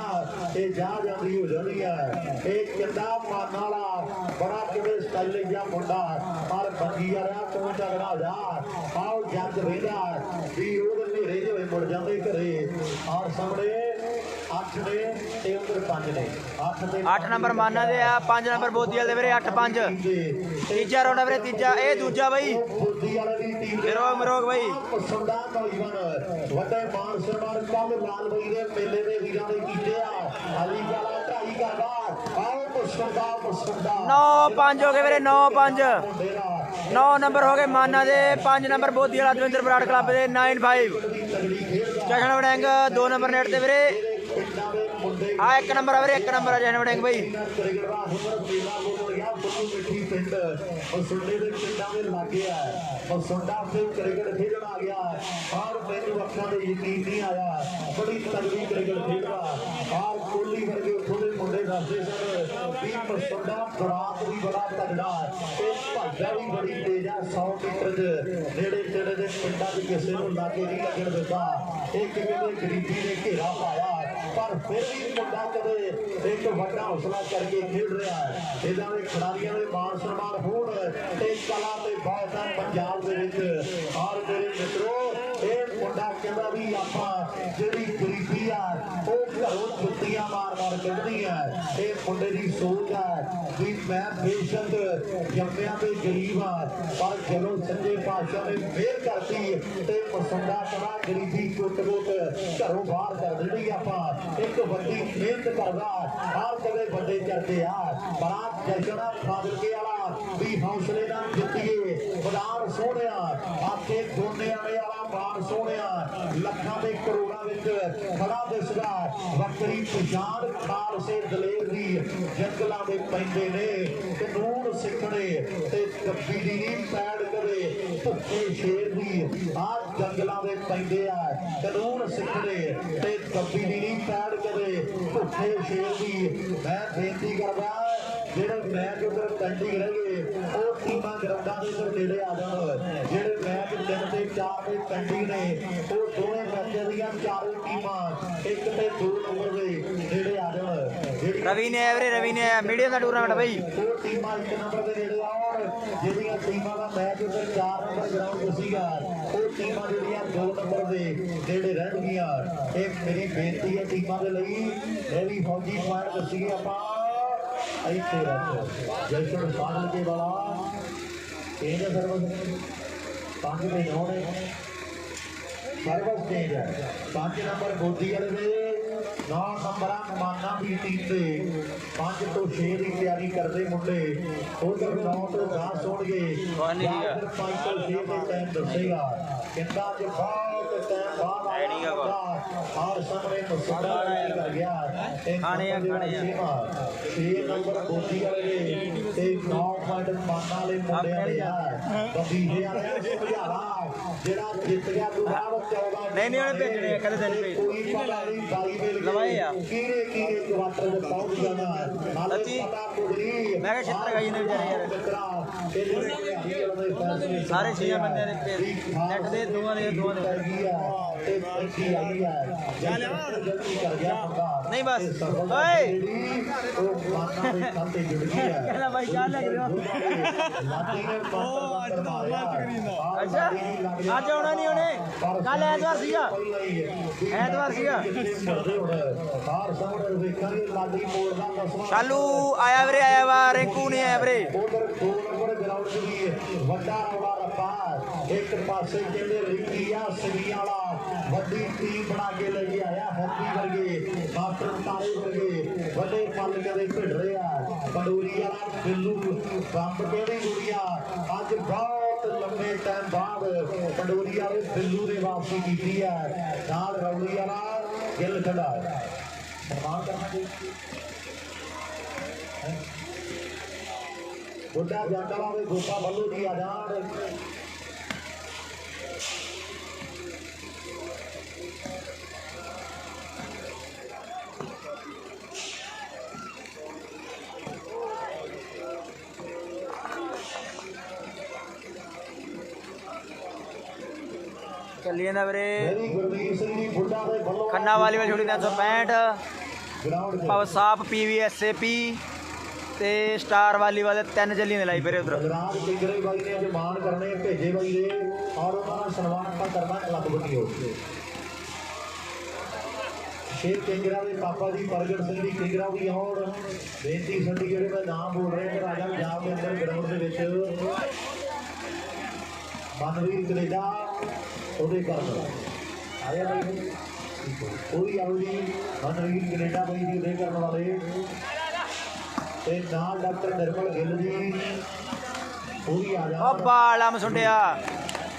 [SPEAKER 2] ਤੇ ਜਾ ਜਾਂਦੀ ਹੋ ਜਾਂਦੀ ਆ ਇਹ ਕਿੰਦਾ ਮਾਨ ਵਾਲਾ ਬੜਾ ਕਿਵੇਂ ਸਟਾਈਲਿਸ਼ ਜਿਹਾ ਮੁੰਡਾ ਪਰ ਬੰਗੀ ਵਾਲਾ ਤੂੰ ਝਗੜਾ ਹੋ ਜਾ ਆਓ ਜੱਜ ਵੇਦਾ ਵੀ ਉਹਦੇ ਨੇਰੇ ਜਿਹੇ ਮੁੜ ਜਾਂਦੇ ਘਰੇ ਔਰ ਸਾਹਮਣੇ 8 ਨੇ ਤੇ ਉਧਰ 5 ਨੇ 8 ਤੇ
[SPEAKER 1] 8 ਨੰਬਰ ਮਾਨਾ ਦੇ ਆ 5 ਨੰਬਰ ਬੋਦੀ ਵਾਲੇ ਦੇ ਵੀਰੇ 8-5 ਤੀਜਾ ਰੌਂਡ ਵੀਰੇ ਤੀਜਾ ਇਹ ਦੂਜਾ ਬਈ
[SPEAKER 2] ਬੋਦੀ ਵਾਲੇ ਦੀ ਟੀਮ
[SPEAKER 1] ਮਰੋਗ ਬਈ
[SPEAKER 2] ਪਸੰਦਾ ਨੌਜਵਾਨ ਵੱਡੇ ਮਾਨ ਸਨਮਾਨ ਕੱਲ ਲਾਲ ਬਈ ਦੇ ਮੇਲੇ ਦੇ ਵੀਰਾਂ ਨੇ ਕੀਤੇ ਆ ਅਲੀ ਵਾਲਾ ਢਾਈ ਕਰਦਾ ਆਓ ਪਸੰਦਾ
[SPEAKER 1] 9-5 ਹੋ ਗਏ ਵੀਰੇ 9-5 9 ਨੰਬਰ ਹੋ ਗਏ ਮਾਨਾ ਦੇ 5 ਨੰਬਰ ਬੋਦੀ ਵਾਲਾ ਦਵਿੰਦਰ ਬਰਾੜ ਕਲੱਬ ਦੇ 9-5 ਜਸ਼ਨ ਵੜੈਂਗ 2 ਨੰਬਰ ਨੇਟ ਤੇ ਵੀਰੇ ਆ 1 ਨੰਬਰ ਆ ਵੀਰੇ 1 ਨੰਬਰ ਆ ਜਸ਼ਨ ਵੜੈਂਗ ਬਈ
[SPEAKER 2] ਪਿੰਡ ਸੁੰਡੇ ਦੇ ਪਿੰਡਾਂ ਦੇ ਲਾਗੇ ਆ ਸੁੰਡਾ ਤੇ ਕ੍ਰਿਕਟ ਖੇਡਣ ਆ ਗਿਆ ਔਰ ਮੈਨੂੰ ਅੱਖਾਂ ਤੇ ਯਕੀਨ ਨਹੀਂ ਆਇਆ ਬੜੀ ਤਗੜੀ ਕ੍ਰਿਕਟ ਖੇਡਦਾ ਔਰ ਕੋਹਲੀ ਵਰਗੇ ਉੱਥੋਂ ਦੇ ਮੁੰਡੇ ਦੱਸਦੇ ਸਨ ਵੀ ਸੁੰਡਾ ਬਰਾਤ ਵੀ ਬੜਾ ਤਗੜਾ ਤੇ ਭਾਜਾ ਵੀ ਬੜੀ ਤੇਜ਼ ਆ 100 ਮੀਟਰ ਦੇ ਨੇੜੇ ਤੇੜੇ ਦੇ ਪਿੰਡਾਂ ਦੇ ਕਿਸੇ ਨੂੰ ਲਾਗੇ ਨਹੀਂ ਲੱਗਣ ਦਿੰਦਾ ਇਹ ਕਿਵੇਂ ਦੇ ਗਰੀਬੀ ਨੇ ਘੇਰਾ ਪਾਇਆ ਪਰ ਫਿਰ ਵੀ ਮੁੰਡਾ ਕਦੇ ਇੱਕ ਵੱਡਾ ਹੌਸਲਾ ਕਰਕੇ ਖੇਡ ਰਿਹਾ ਹੈ ਇਹਨਾਂ ਦੇ ਖਿਡਾਰੀਆਂ ਦੇ ਮਾਣ ਸਨਮਾਨ ਹੋਣ ਤੇ ਕਲਾ ਤੇ ਬਹੁਤ ਹੈ ਪੰਜਾਬ ਦੇ ਵਿੱਚ ਔਰ ਮੇਰੇ ਮਿੱਤਰੋ ਇਹ ਮੁੰਡਾ ਕਹਿੰਦਾ ਵੀ ਆਪਾਂ ਜਿਹੜੀ ਗਰੀਬੀ ਆ ਉਹ ਘਰੋਂ ਜੁੱਤੀਆਂ ਮਾਰ ਕੱਢਣੀ ਹੈ ਇਹ ਮੁੰਡੇ ਦੀ ਸੋਚ ਹੈ ਵੀ ਮੈਂ ਬੇਸ਼ੱਕ ਜੰਮਿਆ ਤੇ ਗਰੀਬ ਆ ਪਰ ਜਦੋਂ ਸੱਚੇ ਪਾਤਸ਼ਾਹ ਨੇ ਮਿਹਰ ਕਰਤੀ ਤੇ ਪਸੰਦਾ ਕਰਾ ਗਰੀਬੀ ਕੁੱਟ-ਕੁੱਟ ਘਰੋਂ ਬਾਹਰ ਕਰ ਦਿੰਦੀ ਆਪਾਂ ਇੱਕ ਵੱਡੀ ਮਿਹਨਤ ਕਰਦਾ ਹਰ ਕਦੇ ਵੱਡੇ ਕਰਦੇ ਆ ਬੜਾ ਜਸ਼ਨਾ ਫਾਦਰਕੇ ਵਾਲਾ ਵੀ ਹੌਸਲੇ ਨਾਲ ਜਿੱਤੀਏ ਬਦਾਨ ਸੋਹਣਿਆ ਆਪੇ ਦੋਨੇ ਵਾਲਾ ਬਾਣ ਸੋਹਣਿਆ ਲੱਖਾਂ ਦੇ ਕਰੋੜਾਂ ਵਿੱਚ ਖੜਾ ਦਿਸਦਾ ਵੱਖਰੀ ਪਛਾਣ ਖਾਲਸੇ ਦਲੇਰ ਦੀ ਜੰਗਲਾਂ ਦੇ ਪੈਂਦੇ ਨੇ ਕਾਨੂੰਨ ਸਿੱਖਣੇ ਤੇ ਕੱਬੀ ਦੀ ਨਹੀਂ ਪੈੜ ਕਰੇ ਭੁੱਖੇ ਸ਼ੇਰ ਦੀ ਆਹ ਜੰਗਲਾਂ ਦੇ ਪੈਂਦੇ ਆ ਕਾਨੂੰਨ ਸਿੱਖਣੇ ਤੇ ਕੱਬੀ ਦੀ ਨਹੀਂ ਪੈੜ ਕਰੇ ਭੁੱਖੇ ਸ਼ੇਰ ਦੀ ਮੈਂ ਬੇਨਤੀ ਕਰਦਾ ਜਿਹੜੇ ਮੈਚ ਉੱਧਰ ਪੈਂਡਿੰਗ ਰਹਿ ਗਏ ਉਹ ਟੀਮਾਂ ਗਰਾਊਂਡਾਂ ਦੇ ਉੱਤੇ ਨੇੜੇ ਆ ਜਾਣ ਜਿਹੜੇ ਮੈਚ 3 ਤੇ 4 ਦੇ ਪੈਂਡਿੰਗ ਨੇ ਉਹ ਦੋਵੇਂ ਮੈਚਾਂ ਦੀਆਂ 4 ਟੀਮਾਂ 1 ਤੇ 2 ਨੰਬਰ ਦੇ ਨੇੜੇ ਆ ਜਾਣ
[SPEAKER 1] ਰਵੀ ਨੇ ਆਇਆ ਵੀਰੇ ਰਵੀ ਨੇ ਆਇਆ ਮੀਡੀਅਮ ਦਾ ਟੂਰਨਾਮੈਂਟ ਬਈ
[SPEAKER 2] ਉਹ ਟੀਮਾਂ 1 ਨੰਬਰ ਦੇ ਨੇੜੇ ਆਉਣ ਜਿਹੜੀਆਂ ਟੀਮਾਂ ਦਾ ਮੈਚ ਉੱਧਰ 4 ਨੰਬਰ ਗਰਾਊਂਡ ਸੀਗਾ ਉਹ ਟੀਮਾਂ ਜਿਹੜੀਆਂ 2 ਨੰਬਰ ਦੇ ਨੇੜੇ ਰਹਿਣਗੀਆਂ ਇਹ ਮੇਰੀ ਬੇਨਤੀ ਹੈ ਟੀਮਾਂ ਦੇ ਲਈ ਇਹ ਵੀ ਫੌਜੀ ਪੁਆਇੰਟ ਦੱਸੀਏ ਆਪਾਂ ਇੱਥੇ ਰੱਖ ਜੈਸਨ ਸਾਧਨ ਕੇ ਵਾਲਾ ਇਹਦੇ ਸਰਵਿਸ 5 ਦੇ 9 ਨੇ ਸਰਵਿਸ ਚੇਂਜ ਹੈ 5 ਨੰਬਰ ਬੋਦੀ ਵਾਲੇ ਦੇ 9 ਨੰਬਰਾਂ ਕਮਾਨਾ ਦੀ ਟੀਮ ਦੇ 5 ਤੋਂ 6 ਦੀ ਤਿਆਰੀ ਕਰਦੇ ਮੁੰਡੇ ਉਧਰ 9 ਤੋਂ 10 ਹੋਣਗੇ 5 ਤੋਂ 6 ਦੇ ਟਾਈਮ ਦੱਸੇਗਾ ਕਿੰਨਾ ਚ ਬਹੁਤ ਟਾਈਮ ਬਾਅਦ ਆਏਗਾ ਔਰ ਸਾਹਮਣੇ ਮੁਸੱਦਾ ਕਰ ਗਿਆ ਖਾਣੇ ਆ 6 ਨੰਬਰ ਬੋਦੀ ਵਾਲੇ ਦੇ ਤੇ 9 ਪੁਆਇੰਟ ਮਾਨਾ ਵਾਲੇ ਮੁੰਡੇ ਵਾਲੇ ਆ ਬੰਬੀਹੇ ਵਾਲੇ ਸਮਝਾਵਾ ਜਿਹੜਾ ਜਿੱਤ ਗਿਆ ਦੁਬਾਰਾ 14
[SPEAKER 1] ਨਹੀਂ ਉਹਨੇ ਭੇਜਣੇ ਆ, ਕਹਿੰਦੇ ਦਿਨ ਭੇਜ
[SPEAKER 2] ਕੋਈ ਪਤਾ ਨਹੀਂ ਬਾਈ ਵੇਲੇ
[SPEAKER 1] ਲਵਾਏ ਆ
[SPEAKER 2] ਕਿਹੜੇ ਕਿਹੜੇ ਕੁਆਟਰ ਦੇ ਪਹੁੰਚ ਜਾਣਾ ਨਾਲੇ
[SPEAKER 1] ਸੱਚੀ
[SPEAKER 2] ਪਤਾ ਕੁੜੀ
[SPEAKER 1] ਮੈਂ ਕਿਹਾ ਛਿੱਤਰ ਖਾਈ ਨੇ ਵਿਚਾਰੇ ਯਾਰ ਸਾਰੇ 6 ਬੰਦਿਆਂ ਦੇ ਨੈਟ ਦੇ ਦੋਵਾਂ ਦੇ
[SPEAKER 2] ਤੇ ਅੱਛੀ ਆਈ ਹੈ ਜਲਦੀ ਕਰ ਗਿਆ ਬੰਦਾ
[SPEAKER 1] ਨਹੀਂ ਬਸ ਓਏ
[SPEAKER 2] ਉਹ ਮਾਤਾ ਦੇ ਖਾਤੇ ਜੁੜ ਗਈ ਹੈ
[SPEAKER 1] ਕਹਿੰਦਾ ਬਾਈ ਚਾਹ ਲੈ ਕੇ ਦਿਓ
[SPEAKER 2] ਲਾਡੀ ਨੇ ਬੰਦ ਮਾਰਿਆ
[SPEAKER 1] ਅੱਛਾ ਅੱਜ ਆਉਣਾ ਨਹੀਂ ਉਹਨੇ ਕੱਲ ਐਤਵਾਰ ਸੀਗਾ ਐਤਵਾਰ ਸੀਗਾ
[SPEAKER 2] ਬਾਹਰ ਸਾਹਮਣੇ ਵੇਖਾਂਗੇ ਲਾਡੀ ਮੋੜ ਦਾ ਦੱਸਣਾ
[SPEAKER 1] ਸ਼ਾਲੂ ਆਇਆ ਵੀਰੇ ਆਇਆ ਵਾ ਰਿੰਕੂ ਨਹੀਂ ਆਇਆ ਵੀਰੇ
[SPEAKER 2] ਉਧਰ 2 ਨੰਬਰ ਗਰਾਊਂਡ ਦੀ ਵੱਡਾ ਰੌਲਾ ਰੱਪਾ ਇੱਕ ਪਾਸੇ ਕਹਿੰਦੇ ਰਿੰਕੀ ਆ ਸਵੀਆਂ ਵਾਲਾ ਵੱਡੀ ਟੀਮ ਬਣਾ ਕੇ ਲੈ ਕੇ ਆਇਆ ਹੈਪੀ ਵਰਗੇ ਮਾਸਟਰ ਤਾਰੇ ਵਰਗੇ ਵੱਡੇ ਪੱਲ ਕਦੇ ਭਿੜ ਰਿਹਾ ਪੰਡੂਰੀ ਵਾਲਾ ਬਿੱਲੂ ਬੰਬ ਕਿਹੜੀ ਗੁੜੀਆ ਅੱਜ ਬਹੁਤ ਲੰਬੇ ਟਾਈਮ ਬਾਅਦ ਪੰਡੂਰੀ ਵਾਲੇ ਬਿੱਲੂ ਦੇ ਵਾਪਸੀ ਕੀਤੀ ਹੈ ਨਾਲ ਰੌਲੀ ਵਾਲਾ ਗਿੱਲ ਖੜਾ ਸਨਮਾਨ ਕਰਨਾ ਜੀ ਬੁੱਢਾ ਜੱਟ ਵਾਲਾ ਦੇ ਗੋਪਾ ਬੱਲੂ ਜੀ ਆ ਜਾਣ
[SPEAKER 1] ਚੱਲੀ ਜਾਂਦਾ ਵੀਰੇ
[SPEAKER 2] ਮੇਰੀ ਗੁਰਵੀਰ ਸਿੰਘ ਜੀ ਬੁੱਢਾ ਦੇ ਵੱਲੋਂ
[SPEAKER 1] ਖੰਨਾ ਵਾਲੀ ਵਾਲੀ ਛੋਟੀ 365
[SPEAKER 2] ਗਰਾਊਂਡ ਤੇ
[SPEAKER 1] ਪਵ ਸਾਪ PVSAP ਤੇ ਸਟਾਰ ਵਾਲੀ ਵਾਲੇ 3 ਚੱਲੀ ਨੇ ਲਾਈ ਵੀਰੇ ਉਧਰ
[SPEAKER 2] ਰਾਜ ਕਿੰਗਰੇ ਬਾਈ ਨੇ ਅੱਜ ਮਾਣ ਕਰਨੇ ਭੇਜੇ ਬਾਈ ਦੇ ਔਰ ਉਹਨਾਂ ਦਾ ਸਨਮਾਨ ਆਪਾਂ ਕਰਨਾ ਕਲੱਬ ਵੱਲੋਂ ਸ਼ੇਰ ਕਿੰਗਰਾ ਦੇ ਪਾਪਾ ਜੀ ਪ੍ਰਗਟ ਸਿੰਘ ਜੀ ਕਿੰਗਰਾ ਵੀ ਆਉਣ ਬੇਨਤੀ ਸਾਡੀ ਜਿਹੜੇ ਮੈਂ ਨਾਮ ਬੋਲ ਰਿਹਾ ਰਾਜਾ ਪੰਜਾਬ ਦੇ ਅੰਦਰ ਗਰਾਊਂਡ ਦੇ ਵਿੱਚ ਮਨਵੀਰ ਕੈਨੇਡਾ ਉਹਦੇ ਕਰਨ ਆਇਆ ਬਾਈ ਕੋਈ ਆਉ ਜੀ ਮਨਵੀਰ ਕੈਨੇਡਾ ਬਾਈ ਜੀ ਉਹਦੇ ਕਰਨ ਵਾਲੇ ਤੇ ਨਾਲ ਡਾਕਟਰ ਨਿਰਮਲ ਗਿੱਲ ਜੀ ਪੂਰੀ ਆ ਜਾ
[SPEAKER 1] ਓ ਬਾਲਾ ਮਸੁੰਡਿਆ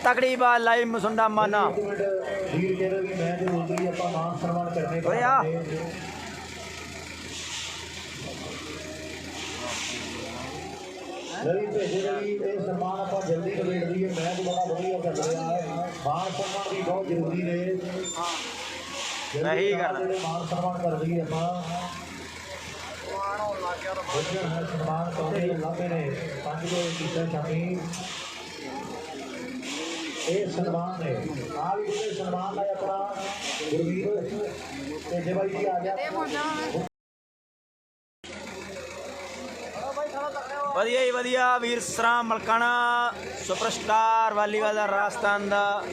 [SPEAKER 1] ਤਕੜੀ ਬਾਲ ਲਾਈ ਮਸੁੰਡਾ ਮਾਨਾ
[SPEAKER 2] ਵੀਰ ਕਹਿੰਦੇ ਵੀ ਮੈਂ ਤੇ ਉਧਰੀ ਆਪਾਂ ਮਾਨ ਸਨਮਾਨ ਕਰਨੇ
[SPEAKER 1] ਓਏ ਆ
[SPEAKER 2] ਨਹੀਂ ਭੇਜੇ ਵੀ ਇਹ ਸਨਮਾਨ ਆਪਾਂ ਜਲਦੀ ਨਿਬੇੜ ਦਈਏ ਮੈਚ ਬੜਾ ਵਧੀਆ ਚੱਲ ਰਿਹਾ ਹੈ ਮਾਨ ਸਨਮਾਨ ਵੀ ਬਹੁਤ ਜ਼ਰੂਰੀ ਨੇ
[SPEAKER 1] ਸਹੀ ਗੱਲ ਹੈ
[SPEAKER 2] ਮਾਨ ਸਨਮਾਨ ਕਰ ਦਈਏ ਆਪਾਂ ਸਨਮਾਨ ਕਰਦੇ ਲਾਪੇ ਨੇ 5 ਦੇ ਕੀਤਾ ਸ਼ਾਮੀ ਇਹ ਸਨਮਾਨ ਨੇ ਆ ਵੀ ਜਿਹੜੇ ਸਨਮਾਨ ਲਾਇਆ ਆਪਣਾ ਗੁਰਵੀਰ ਤੇ ਜੇ ਬਾਈ ਜੀ ਆ ਗਿਆ
[SPEAKER 1] ਵਧੀਆ ਹੀ ਵਧੀਆ ਵੀਰ ਸਰਾ ਮਲਕਾਣਾ ਸੁਪਰਸਟਾਰ ਵਾਲੀਬਾਲ ਦਾ ਰਾਜਸਥਾਨ ਦਾ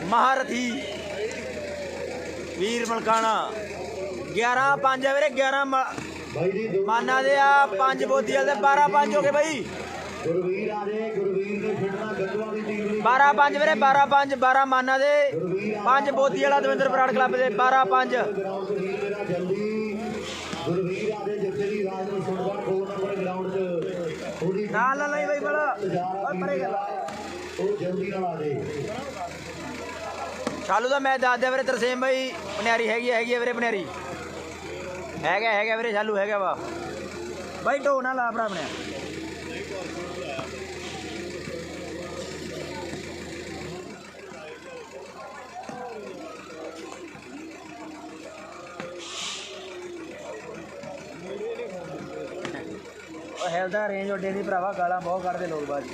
[SPEAKER 1] ਮਹਾਰਥੀ ਵੀਰ ਮਲਕਾਣਾ 11-5 ਵੀਰੇ 11
[SPEAKER 2] ਬਾਈ ਜੀ
[SPEAKER 1] ਮਾਨਾ ਦੇ ਆ 5 ਬੋਧੀਆਂ ਦੇ 12-5 ਹੋ ਗਏ ਬਾਈ
[SPEAKER 2] ਗੁਰਵੀਰ ਆ ਜੇ ਗੁਰਵੀਰ ਨੇ ਖੇਡਣਾ ਗੱਗਵਾ ਦੀ ਟੀਮ ਲਈ
[SPEAKER 1] 12-5 ਵੀਰੇ 12-5 12 ਮਾਨਾ ਦੇ 5 ਬੋਧੀ ਵਾਲਾ ਦਵਿੰਦਰ ਬਰਾੜ ਕਲੱਬ ਦੇ 12-5
[SPEAKER 2] ਗਰਾਊਂਡ ਤੇ ਵੀਰ ਮੇਰਾ ਜਲਦੀ ਗੁਰਵੀਰ ਆ ਜੇ ਜਿੱਥੇ ਦੀ ਰਾਜ ਨੂੰ ਸੁਣਵਾ 2 ਨੰਬਰ ਗਰਾਊਂਡ 'ਚ ਥੋੜੀ
[SPEAKER 1] ਨਾਲ ਲਈ ਬਾਈ ਬੜਾ ਓਏ ਪਰੇ ਗੱਲ
[SPEAKER 2] ਉਹ ਜਲਦੀ ਨਾਲ ਆ ਜੇ
[SPEAKER 1] ਚਾਲੂ ਦਾ ਮੈਚ ਦੱਸ ਦਿਆ ਵੀਰੇ ਤਰਸੇਮ ਬਾਈ ਪਨਿਆਰੀ ਹੈਗੀ ਆ ਵੀਰੇ ਪਨਿਆਰੀ ਹੈਗਾ ਵੀਰੇ ਚਾਲੂ ਹੈਗਾ ਵਾ ਬਾਈ ਢੋ ਨਾ ਲਾ ਭਰਾ ਬਣਿਆ ਉਹ ਹੈਲ ਦਾ ਰੇਂਜ ਓਡੇ ਦੀ ਭਰਾਵਾ ਗਾਲਾਂ ਬਹੁਤ ਕੱਢਦੇ ਲੋਕ ਬਾਜੀ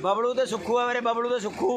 [SPEAKER 1] बबलू तो सुखू है मेरे बबलू तो सुखू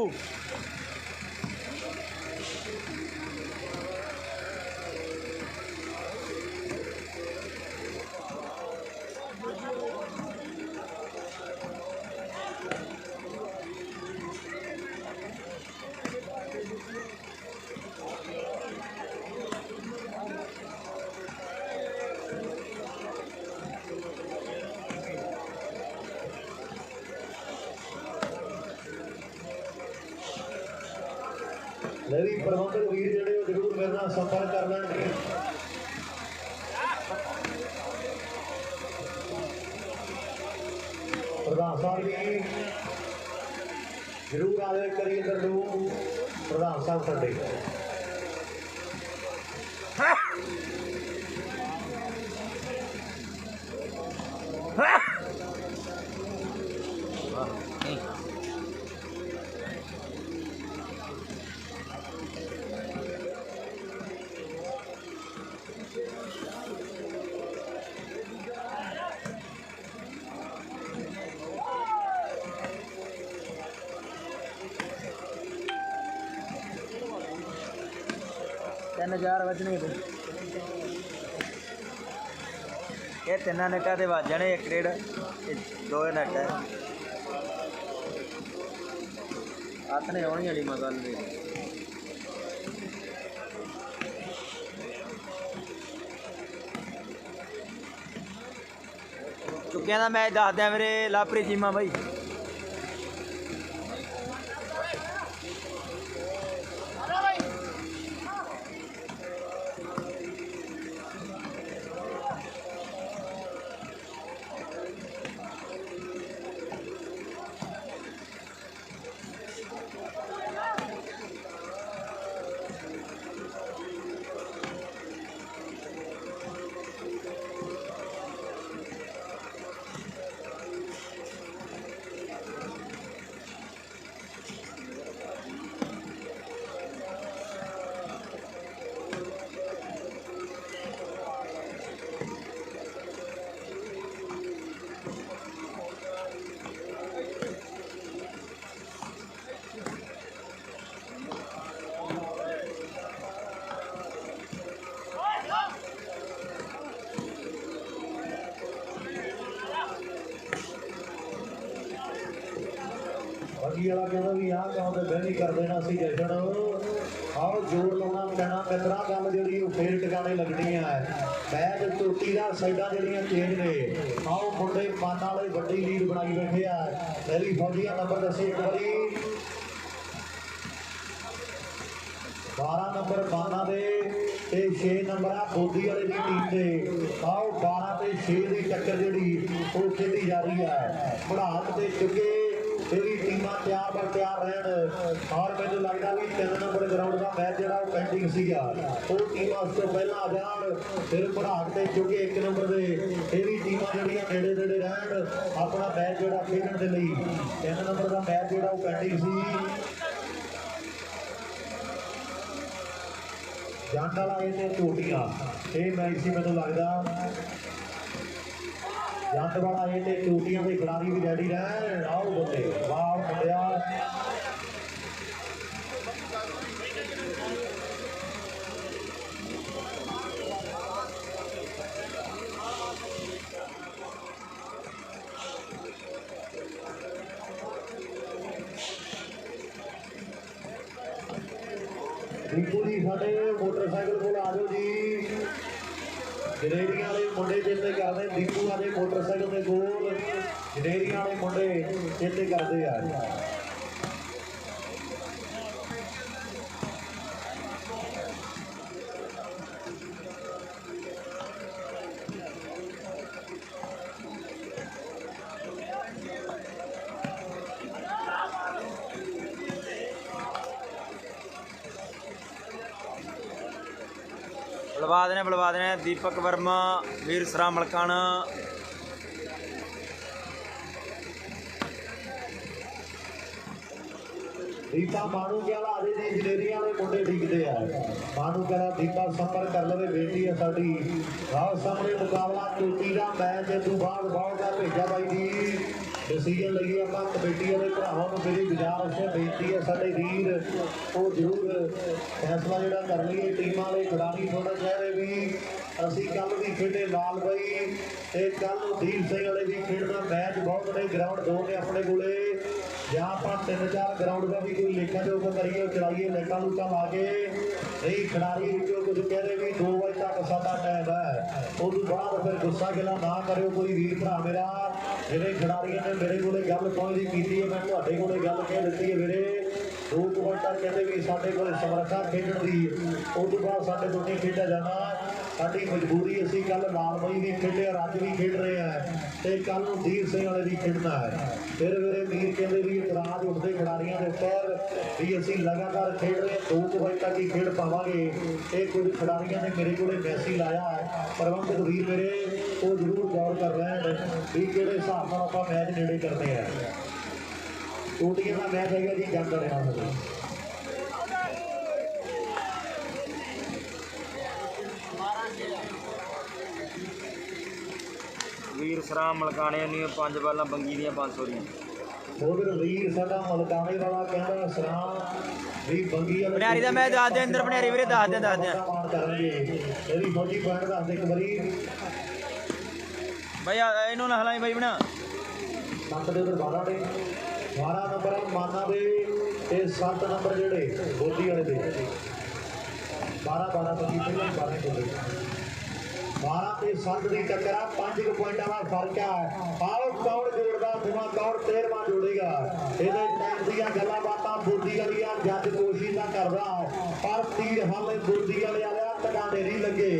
[SPEAKER 2] लेवी प्रबंधक वीर जेडे जरूर मेरे नाल संपर्क कर लें प्रधान साहब जी ਜ਼ਰੂਰ ਆ ਜਾਓ ਕਰੀ ਇੱਧਰ ਨੂੰ ਪ੍ਰਧਾਨ ਸਾਹਿਬ ਸਾਡੇ
[SPEAKER 1] तीन हजार बजने ये तीन नेटा के बज जाने 1 डेढ़ 2 नेट है हथ ने आनी वाली मैं गल चुकिया का मैच दस दिया मेरे लापरी चीमा भाई वाला कहना भी आह काम तो मैं भी कर देना सी जशन आओ जोर लाना पैना मित्रा गल जी फिर टिकाने लगनी है मैच चोटी का साइडा जड़ियाँ चेंज ने आओ मुंडे माना वाले बड़ी लीड बनाई बैठे है पहली फौजिया नंबर दसे एक बारी 12 नंबर माना दे 6 नंबर आ बोधी वाले की टीम से आओ 12 ते 6 की टक्कर जी वो खेली जा रही है बढ़ाक से चुके तेरी टीमां तैयार पर तैयार रहन और मैनूं लगदा भी 3 नंबर ग्राउंड का मैच जिहड़ा पेंडिंग सीगा वो टीमां उस तो पहला आ जाण फिर बढ़ाक ते क्योंकि 1 नंबर दे तेरी टीमां जिहड़ियां नेड़े नेड़े रहन अपना मैच जिहड़ा खेडण दे लई 3 नंबर का मैच जिहड़ा वो पेंडिंग सी जंड वाला ये झोटियां ये मैच सी मैनूं लगदा जंड वाला ये चोटियां के खिलाड़ी भी रेडी रहे आओ बंदे वाह मुंडिया दीपू जी साडे मोटरसाइकिल को आ जाओ जी जनेरिया वाले मुंडे चेते करते दीपू वाले मोटरसाइकिल के गोल जनेरिया वाले मुंडे चेते करते हैं बुलवा देने दीपक वर्मा वीर सरा मलकाना
[SPEAKER 2] दीपा मानू कहला आजे दी इंजीनियरिंग वाले मुंडे डिगदे आ मानू कहला दीपा संपर्क कर लवे बेटी है साडी आओ सामने मुकाबला चोटी का मैच तू बाद बहुत का भेजा बाई जी डिसीजन लगी ਆਪਾਂ कमेटी वाले भरावां ਨੂੰ मेरी गुजारिश है बेनती है साडे वीर ਉਹ ਜ਼ਰੂਰ फैसला ਜਿਹੜਾ कर ਲਈਏ ਟੀਮਾਂ ਵਾਲੇ ਖਿਡਾਰੀ ਥੋੜਾ ਕਹਿ ਰਹੇ ਵੀ ਅਸੀਂ ਕੱਲ ਵੀ ਖੇਡੇ ਲਾਲ ਬਾਈ ਤੇ ਕੱਲ ਨੂੰ ਦੀਪ ਸਿੰਘ ਵਾਲੇ ਵੀ ਖੇਡਣਾ ਮੈਚ ਬਹੁਤ ਨੇ ਗਰਾਊਂਡ ਦੋ ਨੇ ਆਪਣੇ ਕੋਲੇ ਜਾਂ ਆਪਾਂ 3-4 ਗਰਾਊਂਡ ਦਾ ਵੀ ਕੋਈ ਲੇਖਾ ਜੋਗਾ ਕਰੀਏ ਚਲਾਈਏ ਲਾਈਟਾਂ ਲੂਟਾਂ ਲਾ ਕੇ ਨਹੀਂ ਖਿਡਾਰੀ ਵਿੱਚੋਂ ਕੁਝ ਕਹਿ ਰਹੇ ਵੀ 2 ਵਜੇ ਤੱਕ ਸਾਡਾ ਟਾਈਮ ਹੈ ਉਸ ਤੋਂ ਬਾਅਦ ਫਿਰ ਗੁੱਸਾ ਗਿਲਾ ਨਾ ਕਰਿਓ ਕੋਈ ਵੀਰ ਭਰਾ ਮੇਰਾ ਜਿਹੜੇ ਖਿਡਾਰੀਆਂ ਨੇ ਮੇਰੇ ਕੋਲੇ ਗੱਲ ਪਹੁੰਚਦੀ ਕੀਤੀ ਹੈ ਮੈਂ ਤੁਹਾਡੇ ਕੋਲੇ ਗੱਲ ਕਹਿ ਦਿੱਤੀ ਹੈ ਵੀਰੇ 2 ਕੁਆਂਟਲ ਕਹਿੰਦੇ ਵੀ ਸਾਡੇ ਕੋਲ ਸਮਰੱਥਾ ਖੇਡਣ ਦੀ ਉਸ ਤੋਂ ਬਾਅਦ ਸਾਡੇ ਤੋਂ ਨਹੀਂ ਖੇਡਿਆ ਜਾਣਾ ਸਾਡੀ ਮਜਬੂਰੀ ਅਸੀਂ ਕੱਲ ਲਾਲਬਾਈ ਵੀ ਖੇਡਿਆ ਅੱਜ ਵੀ ਖੇਡ ਰਹੇ ਆ ਤੇ ਕੱਲ ਨੂੰ ਵੀਰ ਸਿੰਘ ਵਾਲੇ ਵੀ ਖੇਡਣਾ ਹੈ। ਫਿਰ ਮੇਰੇ ਵੀਰ ਕਹਿੰਦੇ ਵੀ ਇਤਰਾਜ਼ ਉੱਠਦੇ ਖਿਡਾਰੀਆਂ ਦੇ ਉੱਪਰ ਵੀ ਅਸੀਂ ਲਗਾਤਾਰ ਖੇਡ ਰਹੇ 2 ਵਜੇ ਤੱਕ ਹੀ ਖੇਡ ਪਾਵਾਂਗੇ। ਇਹ ਕੁਝ ਖਿਡਾਰੀਆਂ ਨੇ ਮੇਰੇ ਕੋਲੇ ਮੈਸੇਜ ਲਾਇਆ ਹੈ, ਪ੍ਰਬੰਧਕ ਵੀਰ ਮੇਰੇ ਉਹ ਜ਼ਰੂਰ ਗੌਰ ਕਰ ਰਹੇ ਹਨ ਵੀ ਕਿਹੜੇ ਹਿਸਾਬ ਨਾਲ ਆਪਾਂ ਮੈਚ ਨੇੜੇ ਕਰਨੇ ਆ। ਟੂਟੀਆਂ ਦਾ ਮੈਚ ਹੈਗਾ ਜੀ ਜੰਗ ਰਿਹਾ ਹੋਵੇ।
[SPEAKER 1] ਵੀਰ ਸਰਾਮ ਮਲਕਾਣੇ ਦੀਆਂ 5 ਬਾਲਾਂ ਬੰਗੀ ਦੀਆਂ 500 ਦੀਆਂ।
[SPEAKER 2] ਉਧਰ ਵੀਰ ਸਾਡਾ ਮਲਕਾਣੇ ਵਾਲਾ ਕਹਿੰਦਾ ਸਰਾਮ ਵੀ ਬੰਗੀ ਵਾਲੇ
[SPEAKER 1] ਭਨਿਆਰੀ ਦਾ ਮੈਂ ਦੱਸ ਦੇ ਅੰਦਰ ਭਨਿਆਰੀ ਵੀਰੇ ਦੱਸ ਦੇ
[SPEAKER 2] ਮਾਣ ਕਰਾਂਗੇ। ਇਹਦੀ ਫੌਜੀ ਪੁਆਇੰਟ ਦੱਸ ਦੇ ਇੱਕ ਵਾਰੀ
[SPEAKER 1] ਭਾਈ ਇਹਨੂੰ ਨਾ ਹਲਾਈ ਬਾਈ ਬਣਾ
[SPEAKER 2] ਨੰਬਰ ਦੇ ਉਧਰ 12 ਨੇ 12 ਨੰਬਰ ਮਾਨਾ ਦੇ ਤੇ 7 ਨੰਬਰ ਜਿਹੜੇ ਬੋਦੀ ਵਾਲੇ ਦੇ 12 25 ਪਹਿਲਾਂ 12 ਕੋਲੇ 12 ਤੇ 7 ਦੀ ਟੱਕਰ ਆ 5 ਪੁਆਇੰਟਾਂ ਦਾ ਫਰਕ ਆ। ਆਓ ਕੌਣ ਜੋੜਦਾ ਦੁਆ ਕੌਣ 13ਵਾਂ ਜੋੜੇਗਾ। ਇਹਦੇ ਟਾਈਮ ਦੀਆਂ ਗੱਲਾਂ ਬਾਤਾਂ ਬੁੱਧੀ ਵਾਲੀਆਂ ਜੱਜ ਕੋਸ਼ਿਸ਼ ਨਾ ਕਰਦਾ ਪਰ ਤੀਰ ਹਾਲੇ ਬੁੱਧੀ ਵਾਲੇ ਆਲਿਆ ਟਿਕਾਣੇ ਨਹੀਂ ਲੱਗੇ।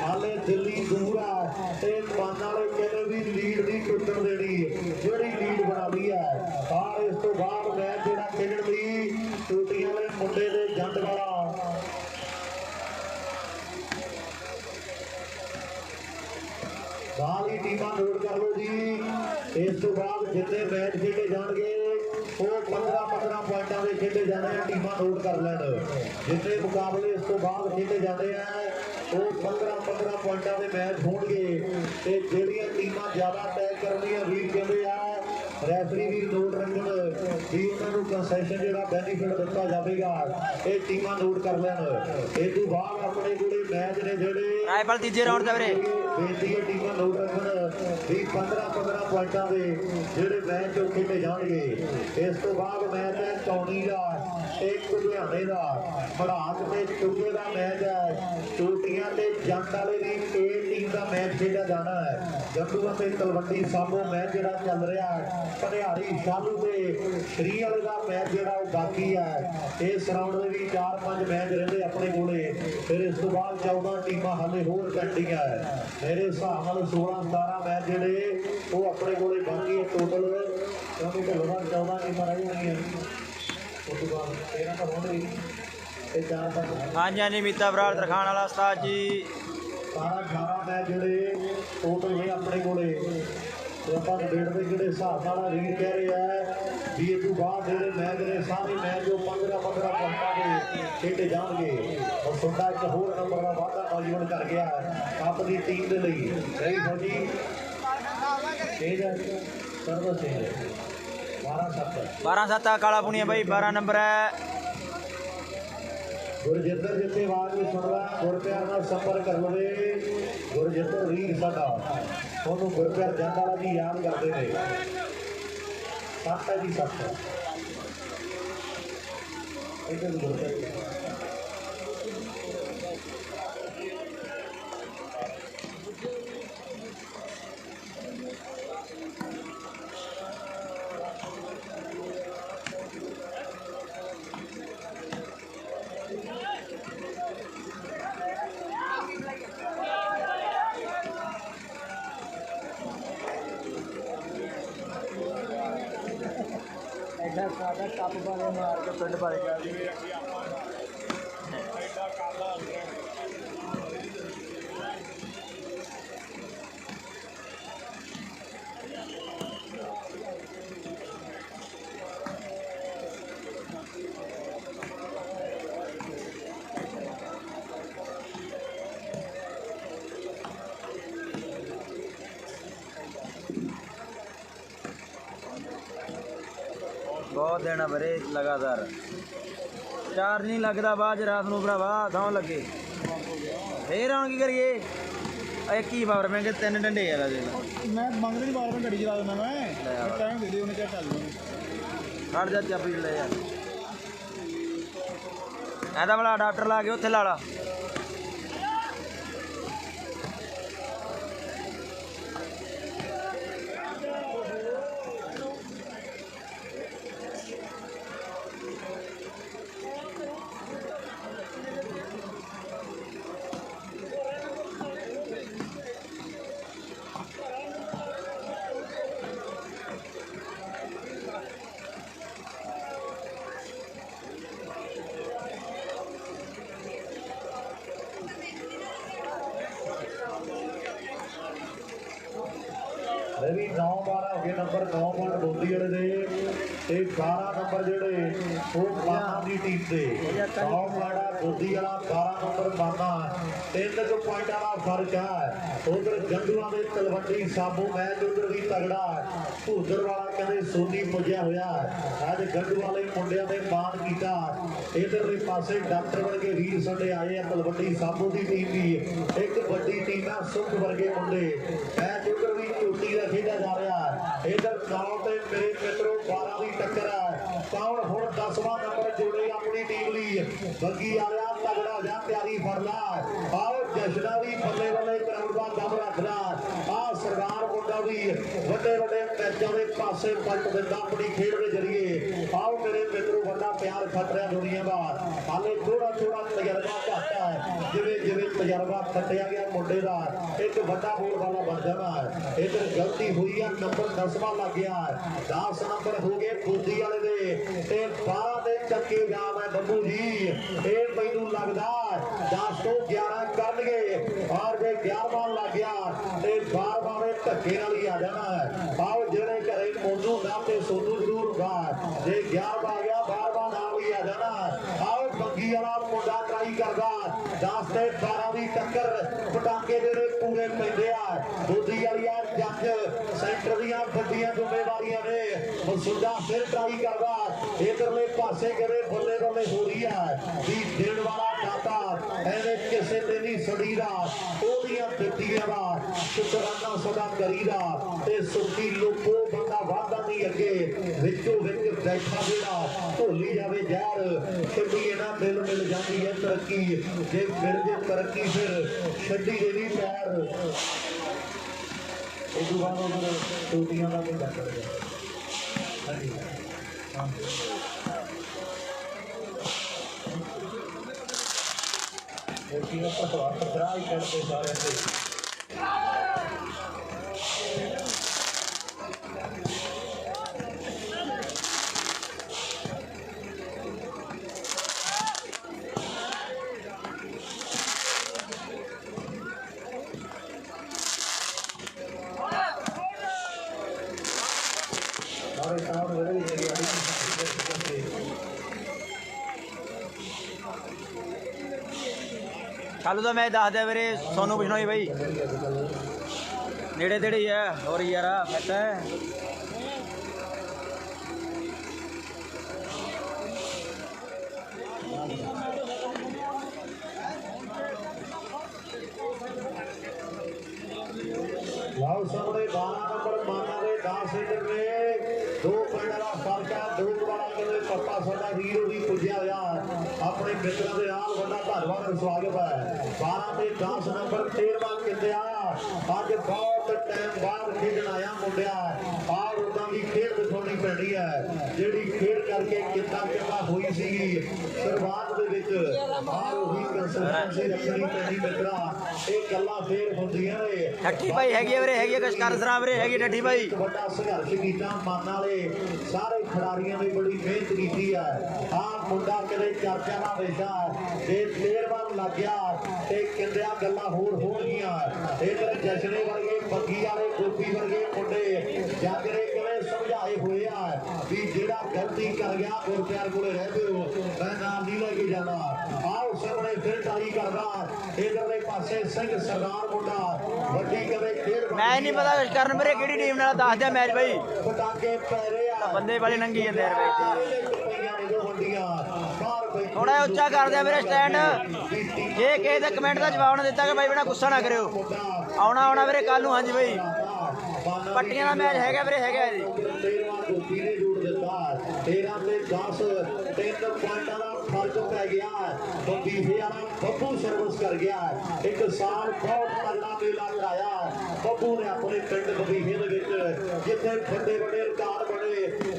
[SPEAKER 2] ਹਾਲੇ ਦਿੱਲੀ ਦੂਰ ਆ ਤੇ ਮਾਨ ਵਾਲੇ ਕਹਿੰਦੇ ਵੀ ਲੀਡ ਨਹੀਂ ਟੁੱਟਣ ਦੇਣੀ ਜਿਹੜੀ ਲੀਡ ਬਣਾ ਲਈ ਹੈ। ਔਰ ਇਸ ਤੋਂ ਬਾਅਦ ਮੈਚ ਜਿਹੜਾ ਖੇਡਣ ਲਈ ਟੂਟੀਆਂ ਵਾਲੇ ਮੁੰਡੇ ਦੇ ਜੰਡ ਵਾਲਾ ਸਾਰੀ ਟੀਮਾਂ ਨੋਟ ਕਰ ਲਓ ਜੀ। ਇਸ ਤੋਂ ਬਾਅਦ ਜਿੰਨੇ ਮੈਚ ਖੇਡੇ ਜਾਣਗੇ ਉਹ 15 ਪੁਆਇੰਟਾਂ ਦੇ ਖੇਡੇ ਜਾਣੇ ਆ। ਟੀਮਾਂ ਨੋਟ ਕਰ ਲੈਣ ਜਿੰਨੇ ਮੁਕਾਬਲੇ ਇਸ ਤੋਂ ਬਾਅਦ ਖੇਡੇ ਜਾਂਦੇ ਆ ਉਹ 15 ਪੁਆਇੰਟਾਂ ਦੇ ਮੈਚ ਹੋਣਗੇ ਤੇ ਜਿਹੜੀਆਂ ਟੀਮਾਂ ਜ਼ਿਆਦਾ ਤੈਅ ਕਰਨੀਆਂ ਵੀਰ ਕਹਿੰਦੇ ਆ ਰੈਫਰੀ ਵੀ ਨੋਟ ਰੱਖਣ ਵੀ ਉਹਨਾਂ ਨੂੰ ਕੰਸੈਸ਼ਨ ਜਿਹੜਾ ਬੈਨੀਫਿਟ ਦਿੱਤਾ ਜਾਵੇਗਾ। ਇਹ ਟੀਮਾਂ ਨੋਟ ਕਰ ਲੈਣ। ਇਸ ਤੋਂ ਬਾਅਦ ਆਪਣੇ ਕੋਲੇ ਮੈਚ ਨੇ ਜਿਹੜੇ
[SPEAKER 1] ਰਾਈਫਲ ਤੀਜੇ ਰਾਉਂਡ ਦਾ ਵੀਰੇ
[SPEAKER 2] ਬੇਨਤੀ ਹੈ ਟੀਮਾਂ ਨੋਟ ਰੱਖਣ ਵੀ 15 ਪੁਆਇੰਟਾਂ ਦੇ ਜਿਹੜੇ ਮੈਚ ਉਹ ਖੇਡੇ ਜਾਣਗੇ। ਇਸ ਤੋਂ ਬਾਅਦ ਮੈਚ ਹੈ ਚੌਣੀ ਦਾ ਇੱਕ ਲੁਧਿਆਣੇ ਦਾ ਬੜਾਕ ਤੇ ਚੁੱਗੇ ਦਾ ਮੈਚ ਹੈ। ਚੋਟੀਆਂ ਤੇ ਜੰਡ ਵਾਲੇ ਦੀ A ਟੀਮ ਦਾ ਮੈਚ ਖੇਡਿਆ ਜਾਣਾ ਹੈ। ਜੰਡੂ ਅਤੇ ਤਲਵੰਡੀ ਸਾਬੋ ਮੈਚ ਜਿਹੜਾ ਚੱਲ ਰਿਹਾ ਹੈ। ਭਨਿਆਰੀ ਸ਼ਾਲੂ ਤੇ ਸ਼੍ਰੀ ਵਾਲੇ ਦਾ ਮੈਚ ਜਿਹੜਾ ਉਹ ਬਾਕੀ ਹੈ। ਇਸ ਰਾਉਂਡ ਦੇ ਵੀ 4-5 ਮੈਚ ਰਹਿੰਦੇ ਆਪਣੇ ਕੋਲੇ। ਫਿਰ ਇਸ ਤੋਂ ਬਾਅਦ 14 ਟੀਮਾਂ ਹਾਲੇ ਹੋਰ ਪੈਂਡਿੰਗ ਹੈ। ਮੇਰੇ ਹਿਸਾਬ ਨਾਲ 16-17 ਮੈਚ ਜਿਹੜੇ ਉਹ ਆਪਣੇ ਕੋਲੇ ਬਾਕੀ ਹੈ ਟੋਟਲ। ਕਿਉਂਕਿ ਢੋਲਵਾ 14 ਟੀਮਾਂ ਰਹਿ ਜਾਣਗੀਆਂ ਉਸ ਤੋਂ ਬਾਅਦ 13 ਤਾਂ ਹੋਣਗੇ ਤੇ 4 ਤੱਕ।
[SPEAKER 1] ਹਾਂਜੀ ਮੀਤਾ ਬਰਾੜ ਤਰਖਾਣ ਵਾਲਾ ਉਸਤਾਦ ਜੀ
[SPEAKER 2] 18 ਮੈਚ ਜਿਹੜੇ ਟੋਟਲ ਨੇ ਆਪਣੇ ਕੋਲੇ ਤੇ ਆਪਾਂ ਡੇਟ ਦੇ ਜਿਹੜੇ ਹਿਸਾਬ ਨਾਲ ਵੀਰ ਕਹਿ ਰਹੇ ਆ ਵੀ ਇਸ ਤੋਂ ਬਾਅਦ ਜਿਹੜੇ ਮੈਚ ਨੇ ਸਾਰੇ ਮੈਚ ਉਹ 15 ਪੁਆਇੰਟਾਂ ਦੇ ਖੇਡੇ ਜਾਣਗੇ। ਔਰ ਤੁਹਾਡਾ ਇੱਕ ਹੋਰ ਨੰਬਰ ਦਾ ਵਾਅਦਾ ਨੌਜਵਾਨ ਕਰ ਗਿਆ ਆਪਣੀ ਟੀਮ ਦੇ ਲਈ ਸਹੀ ਫੌਜੀ ਤੇਜ ਸਰਵ ਸਿੰਘ
[SPEAKER 1] 12-7 ਕਾਲਾ ਪੁਣੀਆ ਬਾਈ 12 ਨੰਬਰ ਹੈ।
[SPEAKER 2] ਗੁਰਜਿੰਦਰ ਜਿੱਥੇ ਆਵਾਜ਼ ਨੂੰ ਸੁਣਦਾ ਗੁਰਪਿਆਰ ਨਾਲ ਸੰਪਰਕ ਕਰ ਲਵੇ। ਗੁਰਜਿੰਦਰ ਵੀਰ ਸਾਡਾ ਉਹਨੂੰ ਗੁਰਪਿਆਰ ਜੰਡ ਵਾਲਾ ਜੀ ਯਾਦ ਕਰਦੇ ਨੇ। 7 ਹੈ ਜੀ 7 ਇਹਦੇ ਗੁਰਪਿਆਰ
[SPEAKER 1] ਐਡਾ ਸਾਦਾ ਕੱਪ ਵਾਲੇ ਮਾਰ ਕੇ ਪਿੰਡ ਭਰ ਗਿਆ ਜੀ। बहुत देना भरे लगातार चार्ज नहीं लगता बाद रात को भरावा सौ लगे फिर हम की करिए एक ही पावर बैंक 3 डंडे है
[SPEAKER 3] मैं मंगते नहीं पावर बैंक गड्डी चला देना मैं टाइम दे दे उन्हें क्या चल
[SPEAKER 1] खड़ जा चाबी ले यार ऐसा वाला अडाप्टर ला के उत्थे ला ला
[SPEAKER 2] ਇਹ ਵੀ 9-12 ਹੋ ਗਏ ਨੰਬਰ 9 ਪੁਆਇੰਟ ਬੋਦੀ ਵਾਲੇ ਦੇ ਤੇ 12 ਨੰਬਰ ਜਿਹੜੇ ਉਹ ਮਾਨਾ ਦੀ ਟੀਮ ਦੇ 9 ਪੁਆਇੰਟ ਬੋਦੀ ਵਾਲਾ 12 ਨੰਬਰ ਮਾਨਾ 3 ਪੁਆਇੰਟਾਂ ਦਾ ਫਰਕ ਹੈ ਉਧਰ ਗੰਡੂਆਂ ਦੇ ਤਲਵੰਡੀ ਸਾਬੂ ਮੈਚ ਉਧਰ ਵੀ ਤਗੜਾ ਭੂਦਰ ਵਾਲਾ ਕਹਿੰਦੇ ਸੋਨੀ ਪੁੱਜਿਆ ਹੋਇਆ ਅੱਜ ਗੰਡੂ ਵਾਲੇ ਮੁੰਡਿਆਂ ਦੇ ਮਾਨ ਕੀਤਾ ਇਧਰਲੇ ਪਾਸੇ ਡਾਕਟਰ ਵਰਗੇ ਵੀਰ ਸਾਡੇ ਆਏ ਆ ਤਲਵੰਡੀ ਸਾਬੂ ਦੀ ਟੀਮ ਵੀ ਇੱਕ ਵੱਡੀ ਟੀਮ ਆ ਸੁਖ ਵਰਗੇ ਮੁੰਡੇ ਮੈਚ ਉਧਰ ਵੀ ਝੋਟੀ ਦਾ ਖੇਡਿਆ ਜਾ ਰਿਹਾ ਇਧਰ 9 ਤੇ ਮੇਰੇ ਮਿੱਤਰੋ 12 ਦੀ ਟੱਕਰ ਹੈ ਕੌਣ ਹੁਣ 10ਵਾਂ ਨੰਬਰ ਜੋੜੇ ਆਪਣੀ ਟੀਮ ਲਈ ਬੱਗੀ ਆ ਰਿਹਾ ਤਗੜਾ ਹੋ ਜਾ ਤਿਆਰੀ ਫੜ ਲਾ ਆਓ ਜਸ਼ਨਾ ਵੀ ਬੱਲੇ ਬੱਲੇ ਕਰਾਉਣ ਦਾ ਦਮ ਰੱਖਦਾ ਆ ਸਰਦਾਰ ਮੁੰਡਾ ਵੀ ਵੱਡੇ ਵੱਡੇ ਮੈਚਾਂ ਦੇ ਪਾਸੇ ਪਲਟ ਦਿੰਦਾ ਆਪਣੀ ਖੇਡ ਦੇ ਜ਼ਰੀਏ ਆਓ ਮੇਰੇ ਮਿੱਤਰੋ ਵੱਡਾ ਪਿਆਰ ਖੱਟਿਆ ਦੁਨੀਆ ਦਾ ਹਾਲੇ ਥੋੜਾ ਤਜਰਬਾ ਘੱਟ ਹੈ ਜਿਵੇਂ ਤਜਰਬਾ ਖੱਟਿਆ ਗਿਆ ਮੁੰਡੇ ਦਾ ਇੱਕ ਵੱਡਾ ਬੋਲ ਵਾਲਾ ਬਣ ਜਾਣਾ ਇਧਰ ਗਲਤੀ ਹੋਈ ਆ ਨੰਬਰ 10ਵਾਂ ਲੱਗ ਗਿਆ 10 ਨੰਬਰ ਹੋ ਗਏ ਬੋਦੀ ਵਾਲੇ ਦੇ ਤੇ 12 ਦੇ ਚੱਕੇ ਜਾਮ ਹੈ ਬੱਬੂ ਜੀ ਇਹ ਮੈਨੂੰ ਲੱਗਦਾ 10 ਤੋਂ 11 ਕਰਨਗੇ ਔਰ ਜੇ 11ਵਾਂ ਲੱਗ ਗਿਆ ਤੇ 12ਵਾਂ ਦੇ ਧੱਕੇ ਨਾਲ ਹੀ ਆ ਜਾਣਾ ਆਓ ਜਿਹੜੇ ਘਰੇ ਮੋਨੂ ਨਾ ਤੇ ਸੋਨੂ ਜ਼ਰੂਰ ਗਾ ਜੇ 11ਵਾਂ ਆ ਗਿਆ 12ਵਾਂ ਨਾਲ ਹੀ ਆ ਜਾਣਾ ਆਓ ਬੱਗੀ ਵਾਲਾ ਮੁੰਡਾ ਟਰਾਈ ਕਰਦਾ 10 ਤੇ 12 ਦੀ ਟੱਕਰ ਪਟਾਕੇ ਜਿਹੜੇ ਪੂਰੇ ਪੈਂਦੇ ਆ ਬੋਦੀ ਵਾਲੀਆਂ ਜੱਜ ਸੈਂਟਰ ਦੀਆਂ ਵੱਡੀਆਂ ਜ਼ਿੰਮੇਵਾਰੀਆਂ ਨੇ ਮਸੂਦਾ ਫਿਰ ਟਰਾਈ ਕਰਦਾ ਇਧਰਲੇ ਪਾਸੇ ਕਰੇ ਬੱਲੇ ਬੱਲੇ ਹੋ ਰਹੀ ਆ ਵੀ ਦੇਣ ਵਾਲਾ ਦਾਤਾ ਐਵੇਂ ਕਿਸੇ ਤੇ ਨਹੀਂ ਸੜੀਦਾ ਉਹਦੀਆਂ ਦਿੱਤੀਆਂ ਦਾ ਸ਼ੁਕਰਾਨਾ ਸਦਾ ਕਰੀਦਾ ਤੇ ਸੁੱਖੀ ਲੋਕੋ ਬੰਦਾ ਵਾਦਾ ਨਹੀਂ ਅੱਗੇ ਵਿੱਚੋਂ ਵਿੱਚ ਬੈਠਾ ਜਿਹੜਾ ਢੋਲੀ ਜਾਵੇ ਜ਼ਹਿਰ ਛੱਡੀ ਇਹਨਾਂ ਦਿਲ ਮਿਲ ਜਾਂਦੀ ਹੈ ਤਰੱਕੀ ਜੇ ਮਿਲ ਜੇ ਤਰੱਕੀ ਫਿਰ ਛੱਡੀ ਦੇ ਵੀ ਪੈਰ ਉਦੋਂ ਬਾਅਦ ਉਧਰ ਟੂਟੀਆਂ ਦਾ ਵੀ ਕਰ ਰਿਹਾ ਹਾਂਜੀ ਇਹ ਕੀ ਪਤਵਾ ਪਤਰਾ ਹੀ ਕਰਦੇ ਸਾਰੇ ਤੇ
[SPEAKER 1] चालू तो मैच दस दिया मेरे सोनू बिश्नोई भाई नेड़े तेड़े ही है और यार मैच है
[SPEAKER 2] लाओ सामने 12 नंबर माना दे 10 इंटर ने 2 पॉइंट का फर्क है 2 वाला कहते पप्पा साडा हीरो भी पुजया होया अपने मित्रों के नाल बड़ा धन्यवाद स्वागत है 12 ते 10 नंबर 13वां किंदिया अज बहुत टाइम बाद खेडन आया मुंडिया आर उदां दी खेड दिखाउणी पैणी है जिहड़ी खेड करके कितना हुई सी शुरुआत दे विच आर ओही कंसिस्टेंसी रखनी पैणी मित्रा ਇਹ ਗੱਲਾਂ ਫੇਰ ਹੁੰਦੀਆਂ ਨੇ
[SPEAKER 1] ਠੱਠੀ ਭਾਈ ਹੈਗੀ ਵੀਰੇ ਹੈਗੀ ਕਸ਼ਕਾਰ ਸਰਾ ਵੀਰੇ ਹੈਗੀ ਠੱਠੀ ਭਾਈ
[SPEAKER 2] ਵੱਡਾ ਸੰਘਰਸ਼ ਕੀਤਾ ਮਨ ਵਾਲੇ ਸਾਰੇ ਖਿਡਾਰੀਆਂ ਨੇ ਬੜੀ ਮਿਹਨਤ ਕੀਤੀ ਹੈ ਆਹ ਮੁੰਡਾ ਕਿਤੇ ਚਰਚਾ ਦਾ ਵਿਸ਼ਾ ਜੇ ਪਲੇਅਰ ਵੱਲ ਲੱਗ ਗਿਆ ਤੇ ਕਿੰਦਿਆਂ ਗੱਲਾਂ ਹੋਰ ਹੋਣਗੀਆਂ ਇਧਰ ਜਸ਼ਨੇ ਵਰਗੇ ਬੱਗੀ ਵਾਲੇ ਗੋਪੀ ਵਰਗੇ ਮੁੰਡੇ ਜਾਗਰੇ ਕਿਵੇਂ ਸਮਝਾਏ ਹੋਏ ਆ ਵੀ ਜਿਹੜਾ ਗਲਤੀ ਕਰ ਗਿਆ ਗੁਰਪਿਆਰ ਕੋਲੇ ਰਹਿੰਦੇ ਹੋ ਮੈਂ ਨਾਮ ਨਹੀਂ ਲੈ ਕੇ ਜਾਣਾ ਆਓ ਸਾਹਮਣੇ ਫਿਰ ਟਾਈ ਕਰਦਾ ਇਧਰਲੇ ਪਾਸੇ ਸਿੰਘ ਸਰਦਾਰ ਮੁੰਡਾ ਵੱਡੀ ਕਦੇ ਖੇਡ
[SPEAKER 1] ਮੈਂ ਨਹੀਂ ਪਤਾ ਕਰਨ ਮੇਰੇ ਕਿਹੜੀ ਟੀਮ ਨਾਲ ਦੱਸ ਦਿਆ ਮੈਚ ਭਾਈ
[SPEAKER 2] ਪਟਾਕੇ ਪੈ ਰਹੇ ਆ
[SPEAKER 1] ਬੰਦੇ ਵਾਲੇ ਨੰਗੀ ਜਾਂਦੇ ਯਾਰ
[SPEAKER 2] ਬਾਈ
[SPEAKER 1] ਥੋੜਾ ਜਿਹਾ ਉੱਚਾ ਕਰ ਦਿਆ ਮੇਰੇ ਸਟੈਂਡ ਜੇ ਕਿਸੇ ਦੇ ਕਮੈਂਟ ਦਾ ਜਵਾਬ ਨਾ ਦਿੱਤਾ ਕਿ ਭਾਈ ਬਣਾ ਗੁੱਸਾ ਨਾ ਕਰਿਓ ਆਉਣਾ ਵੀਰੇ ਕੱਲ ਨੂੰ ਹਾਂਜੀ ਭਾਈ ਪੱਟੀਆਂ ਦਾ ਮੈਚ ਹੈਗਾ ਵੀਰੇ ਹੈਗਾ ਜੀ
[SPEAKER 2] 13ਵਾਂ ਗੋਪੀ ਨੇ ਜੋੜ ਦਿੱਤਾ 13 ਤੇ 10 3 ਪੁਆਇੰਟਾਂ ਦਾ ਫਰਕ ਪੈ ਗਿਆ ਬੱਬੀ ਵਾਲਾ ਬੱਬੂ ਸਰਵਿਸ ਕਰ ਗਿਆ ਇੱਕ ਸਾਲ ਬਹੁਤ ਤਗੜਾ ਮੇਲਾ ਕਰਾਇਆ ਬੱਬੂ ਨੇ ਆਪਣੇ ਪਿੰਡ ਬੱਬੀਹੇ ਦੇ ਵਿੱਚ ਜਿੱਥੇ ਵੱਡੇ ਵੱਡੇ ਰਿਕਾਰਡ ਬਣੇ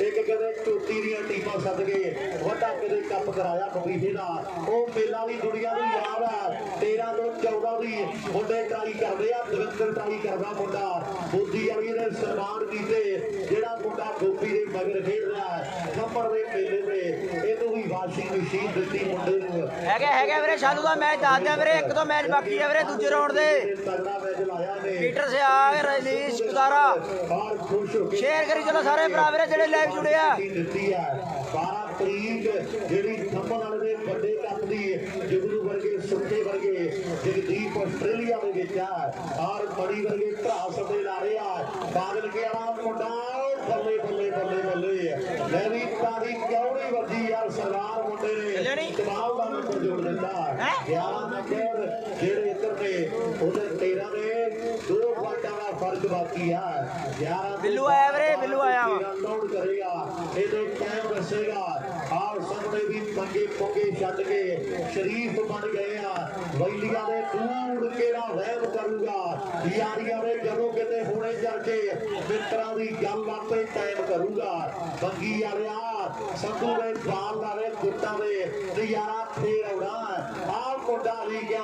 [SPEAKER 2] ਇੱਕ ਕਦੇ ਚੋਟੀ ਦੀਆਂ ਟੀਮਾਂ ਸੱਦ ਕੇ ਵੱਡਾ ਕਦੇ ਕੱਪ ਕਰਾਇਆ ਬੱਬੀਹੇ ਦਾ ਉਹ ਮੇਲਾ ਵੀ ਦੁਨੀਆ ਨੂੰ ਯਾਦ ਆ 13 ਤੋਂ 14 ਦੀ ਮੁੰਡੇ ਟਰਾਈ ਕਰਦੇ ਆ ਦਵਿੰਦਰ ਟਰਾਈ ਕਰਦਾ ਮੁੰਡਾ ਬੋਦੀ ਵਾਲੀ ਨੇ ਸਨਮਾਨ ਕੀਤੇ ਜਿਹੜਾ ਮੁੰਡਾ ਗੋਪੀ ਦੇ ਮਗਰ ਖੇਡ ਰਿਹਾ ਨੰਬਰ ਦੇ ਮੇਲੇ ਤੇ ਇਹਨੂੰ ਵੀ ਵਾਸ਼ਿੰਗ ਮਸ਼ੀਨ ਦਿੱਤੀ ਮੁੰਡੇ ਨੂੰ
[SPEAKER 1] ਹੈਗਾ ਵੀਰੇ ਸ਼ਾਲੂ ਦਾ ਮੈਚ ਦੱਸ ਦਿਆ ਵੀਰੇ ਇੱਕ ਤੋਂ ਮੈਚ ਬਾਕੀ ਹੈ ਵੀਰੇ ਦੂਜੇ ਰਾਉਂਡ ਦੇ
[SPEAKER 2] ਤਗੜਾ ਮੈਚ ਲਾਇਆ ਨੇ
[SPEAKER 1] ਪੀਟਰ से आ गए रजनीश गुजारा
[SPEAKER 2] और खुश हो के
[SPEAKER 1] शेयर करी चलो सारे भरा मेरे ਜਿਹੜੇ ਲਾਈਵ ਜੁੜੇ ਆ
[SPEAKER 2] ਦਿੱਤੀ ਹੈ 12 ਤਰੀਕ ਜਿਹੜੀ ਥੰਮਣ ਵਾਲੇ ਦੇ ਵੱਡੇ ਕੱਪ ਦੀ ਜਗਰੂ ਵਰਗੇ ਸੁੱਕੇ ਵਰਗੇ ਜਗਦੀਪ ਆਸਟ੍ਰੇਲੀਆ ਦੇ ਵਿੱਚ ਆ ਔਰ ਬੜੀ ਵਰਗੇ ਭਰਾ ਸਭੇ ਲਾ ਰਹੇ ਆ ਬਾਦਲ ਕੇ ਵਾਲਾ ਮੁੰਡਾ ਬੱਲੇ ਬੱਲੇ ਬੱਲੇ ਬੱਲੇ ਮੈਂ ਵੀ ਤਾਰੀ ਕਿਉਂ ਨਹੀਂ ਵੱਜੀ ਯਾਰ ਸਰਦਾਰ ਮੁੰਡੇ ਨੇ ਕਮਾਲ ਦਾ ਨੰਬਰ ਜੋੜ ਦਿੱਤਾ 11 ਨੰਬਰ ਜਿਹੜੇ ਇੱਧਰ ਨੇ ਉਹਦੇ 13 ਦੇ 2 ਪੁਆਇੰਟਾਂ ਦਾ ਫਰਕ ਬਾਕੀ ਆ 11
[SPEAKER 1] ਬਿੱਲੂ ਆਇਆ ਵੀਰੇ ਬਿੱਲੂ ਆਇਆ ਵਾ
[SPEAKER 2] ਲੋਡ ਕਰੇਗਾ ਇਹਦੇ ਟਾਈਮ ਦੱਸੇਗਾ ਆਹ ਸਾਹਮਣੇ ਵੀ ਪੰਗੇ ਪੋਗੇ ਛੱਡ ਕੇ ਸ਼ਰੀਫ ਬਣ ਗਏ ਆ ਵੈਲੀਆਂ ਦੇ ਦੂਰ ਕਿਹੜਾ ਵਹਿਮ ਕਰੂਗਾ ਯਾਰੀਆਂ ਦੇ ਜਦੋਂ ਕਿਤੇ ਹੋਣੇ ਚਰਚੇ ਮਿੱਤਰਾਂ ਦੀ ਗੱਲ ਆਪੇ ਟਾਈਮ ਕਰੂਗਾ ਬੰਗੀ ਵਾਲਿਆ ਸੰਧੂ ਦੇ ਬਾਲ ਵਾਲੇ ਗੁੱਟਾਂ ਦੇ ਨਜ਼ਾਰਾ ਫੇਰ ਆਉਣਾ ਆਹ ਮੁੰਡਾ ਵੀ ਗਿਆ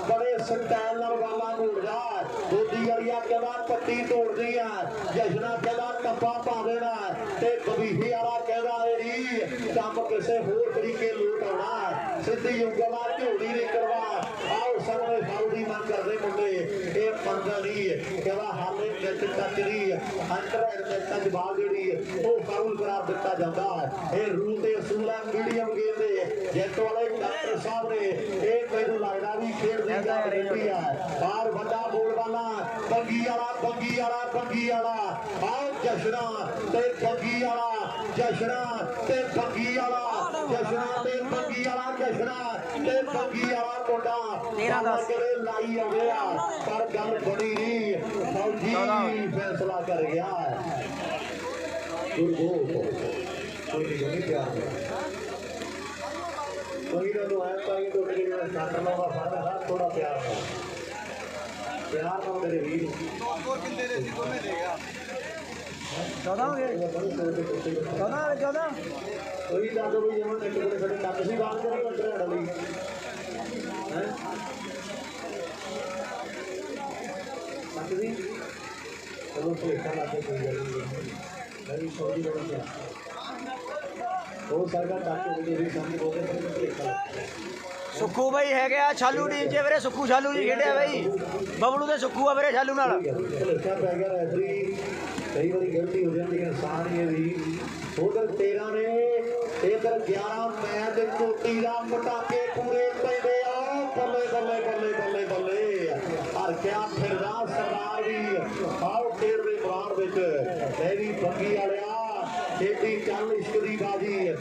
[SPEAKER 2] ਬੜੇ ਸਟਾਈਲ ਨਾਲ ਵਾਲਾ ਮੋੜਦਾ ਦੋਦੀ ਵਾਲੀਆ ਕਹਿੰਦਾ ਪੱਟੀ ਤੋੜਦੀ ਆ ਜਸ਼ਨਾ ਕਹਿੰਦਾ ਟੱਪਾ ਪਾ ਦੇਣਾ ਤੇ ਬਬੀਹੀ ਵਾਲਾ ਕਹਿੰਦਾ ਇਹਦੀ ਕੰਮ ਕਿਸੇ ਹੋਰ ਤਰੀਕੇ ਲੋਟ ਆਉਣਾ ਸਿੱਧੀ ਉਂਗਲਾਂ ਝੋਲੀ ਨਿਕਲਵਾ ਆਓ ਸਾਹਮਣੇ ਫਾਉਲ ਦੀ ਮੰਗ ਕਰਦੇ ਮੁੰਡੇ ਇਹ ਮੰਗਾ ਨਹੀਂ ਕਹਿੰਦਾ ਹਾਲੇ ਵਿੱਚ ਟੱਕਰੀ ਅੰਡਰ ਦੇ ਤਜਵਾਲ ਜਿਹੜੀ ਉਹ ਫਾਉਲ ਕਰਾਰ ਦਿੱਤਾ ਜਾਂਦਾ ਇਹ ਰੂਲ ਤੇ ਅਸੂਲਾਂ ਮੀਡੀਅਮ ਗੇਮ ਦੇ ਜੱਟ ਵਾਲੇ ਡਾਕਟਰ ਸਾਹਿਬ ਨੇ ਇਹ ਮੈਨੂੰ ਲੱਗਦਾ ਵੀ ਖੇਡ ਦੀ ਗੱਲ ਰਹਿੰਦੀ ਆ ਬਾਹਰ ਵੱਡਾ ਬੋਲ ਵਾਲਾ ਬੰਗੀ ਵਾਲਾ ਬੰਗੀ ਵਾਲਾ ਬੰਗੀ ਵਾਲਾ ਆਹ ਜਸ਼ਨਾ ਤੇ ਬੰਗੀ ਵਾਲਾ ਜਸ਼ਨਾ ਤੇ ਬੰਗੀ ਵਾਲਾ ਜਸ਼ਨਾ ਤੇ ਬੰਗੀ ਵਾਲਾ ਜਸ਼ਨਾ ਤੇ ਬੰਗੀ ਵਾਲਾ ਮੁੰਡਾ
[SPEAKER 1] 13-10
[SPEAKER 2] ਲਾਈ ਆਉਂਦੇ ਆ ਪਰ ਗੱਲ ਬਣੀ ਨਹੀਂ ਫੌਜੀ ਫੈਸਲਾ ਕਰ ਗਿਆ ਗੁਰਗੋ ਕੋਈ ਨਹੀਂ ਪਿਆਰ ਕੋਈ ਨਾ ਨੂੰ ਆਇਆ ਤਾਂ ਇਹ ਤੋਂ ਕਿ ਸੱਟ ਲਾਵਾ ਫੜਦਾ ਥੋੜਾ ਪਿਆਰ ਨਾਲ ਮੇਰੇ ਵੀਰ
[SPEAKER 1] 14 ਹੋ ਗਏ 14
[SPEAKER 2] ਕੋਈ ਦੱਸ ਵੀ ਜਿਵੇਂ ਇੱਕ ਬੜੇ ਸਾਡੇ ਕੱਪ ਸੀ ਬਾਤ ਕਰੀ ਅੰਦਰ ਹੜ ਲਈ ਹੈ ਕੱਪ ਦੀ ਚਲੋ ਭੇਟਾ ਲਾ ਕੇ ਕੋਈ ਗੱਲ ਨਹੀਂ ਮੇਰੀ ਸੋਚ ਬਣ ਗਿਆ ਉਹ ਸਰਗਾ ਟੱਕ ਕੇ ਵੀ ਸਾਹਮਣੇ ਬੋਲੇ ਭੇਟਾ
[SPEAKER 1] ਸੁੱਖੂ ਬਾਈ ਹੈਗੇ ਆ ਛਾਲੂ ਟੀਮ 'ਚ ਵੀਰੇ ਸੁੱਖੂ ਛਾਲੂ ਜੀ ਖੇਡਿਆ ਬਾਈ ਬਬਲੂ ਤੇ ਸੁੱਖੂ ਆ ਵੀਰੇ ਛਾਲੂ ਨਾਲ
[SPEAKER 2] ਭਲੇਖਾ ਪੈ ਗਿਆ ਰੈਫਰੀ ਕਈ ਵਾਰੀ ਗਲਤੀ ਹੋ ਜਾਂਦੀ ਹੈ ਇਨਸਾਨ ਇਹ ਵੀ ਉਧਰ 13 ਨੇ ਇਧਰ 11 ਮੈਚ ਚੋਟੀ ਦਾ ਪਟਾਕੇ ਪੂਰੇ ਪੈਂਦੇ ਆ ਬੱਲੇ ਬੱਲੇ ਬੱਲੇ ਬੱਲੇ ਬੱਲੇ ਹਰ ਕਿਆ ਫਿਰਦਾ ਸਰਦਾਰ ਵੀ ਆਓ ਖੇਡ ਦੇ ਮੈਦਾਨ ਵਿੱਚ ਮੇਰੀ ਬੰਗੀ ਵਾਲਿਆ ਖੇਡੀ ਚੱਲ ਇਸ਼ਕ ਦੀ ਬਾਜੀ ਐ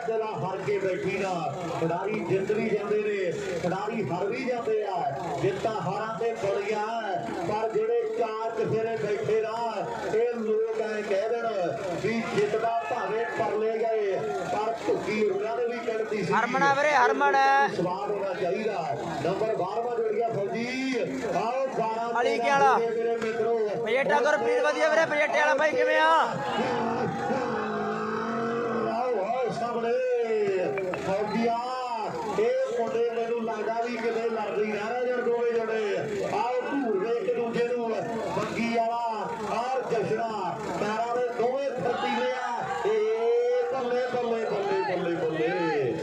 [SPEAKER 2] ਤੇਰਾ ਹਰ ਕੇ ਬੈਠੀ ਨਾ ਖਿਡਾਰੀ ਜਿੱਤ ਵੀ ਜਾਂਦੇ ਨੇ ਖਿਡਾਰੀ ਹਾਰ ਵੀ ਜਾਂਦੇ ਆ ਜਿੱਤਾਂ ਹਾਰਾਂ ਤੇ ਬੜੀਆਂ ਪਰ ਜਿਹੜੇ ਚਾਰ ਚਫੇਰੇ ਬੈਠੇ ਨਾ ਇਹ ਲੋਕ ਐ ਕਹਿ ਦੇਣ ਵੀ ਜਿੱਤਦਾ ਭਾਵੇਂ ਪਰਲੇ ਗਏ ਪਰ ਧੁੱਕੀ ਉਹਨਾਂ ਦੇ ਵੀ ਕੱਢਦੀ ਸੀ
[SPEAKER 1] ਹਰਮਨ ਵੀਰੇ ਹਰਮਨ
[SPEAKER 2] ਸਵਾਦ ਹੋਣਾ ਚਾਹੀਦਾ ਨੰਬਰ 12ਵਾਂ ਜੁੜ ਗਿਆ ਫੌਜੀ ਆਓ 12
[SPEAKER 1] ਅਲੀ ਕੀ ਵਾਲਾ
[SPEAKER 2] ਮੇਰੇ ਮਿੱਤਰੋ
[SPEAKER 1] ਪਜੇਟਾ ਗੁਰਪ੍ਰੀਤ ਵਧੀਆ ਵੀਰੇ ਪਜੇਟੇ ਵਾਲਾ ਬਾਈ ਕਿਵੇਂ ਆ
[SPEAKER 2] ਸਾਹਮਣੇ ਫੌਜੀਆ ਇਹ ਮੁੰਡੇ ਮੈਨੂੰ ਲੱਗਦਾ ਵੀ ਕਿਤੇ ਲੜਦੀ ਰਹਿਣਾ ਜਰ ਦੋਵੇਂ ਜਣੇ ਆਓ ਧੂਰ ਦੇ ਇੱਕ ਦੂਜੇ ਨੂੰ ਬੰਗੀ ਵਾਲਾ ਔਰ ਜਸ਼ਨਾ ਪੈਰਾਂ ਦੇ ਦੋਵੇਂ ਫਰਤੀਲੇ ਆ ਇਹ ਬੱਲੇ ਬੱਲੇ ਬੱਲੇ ਬੱਲੇ ਬੱਲੇ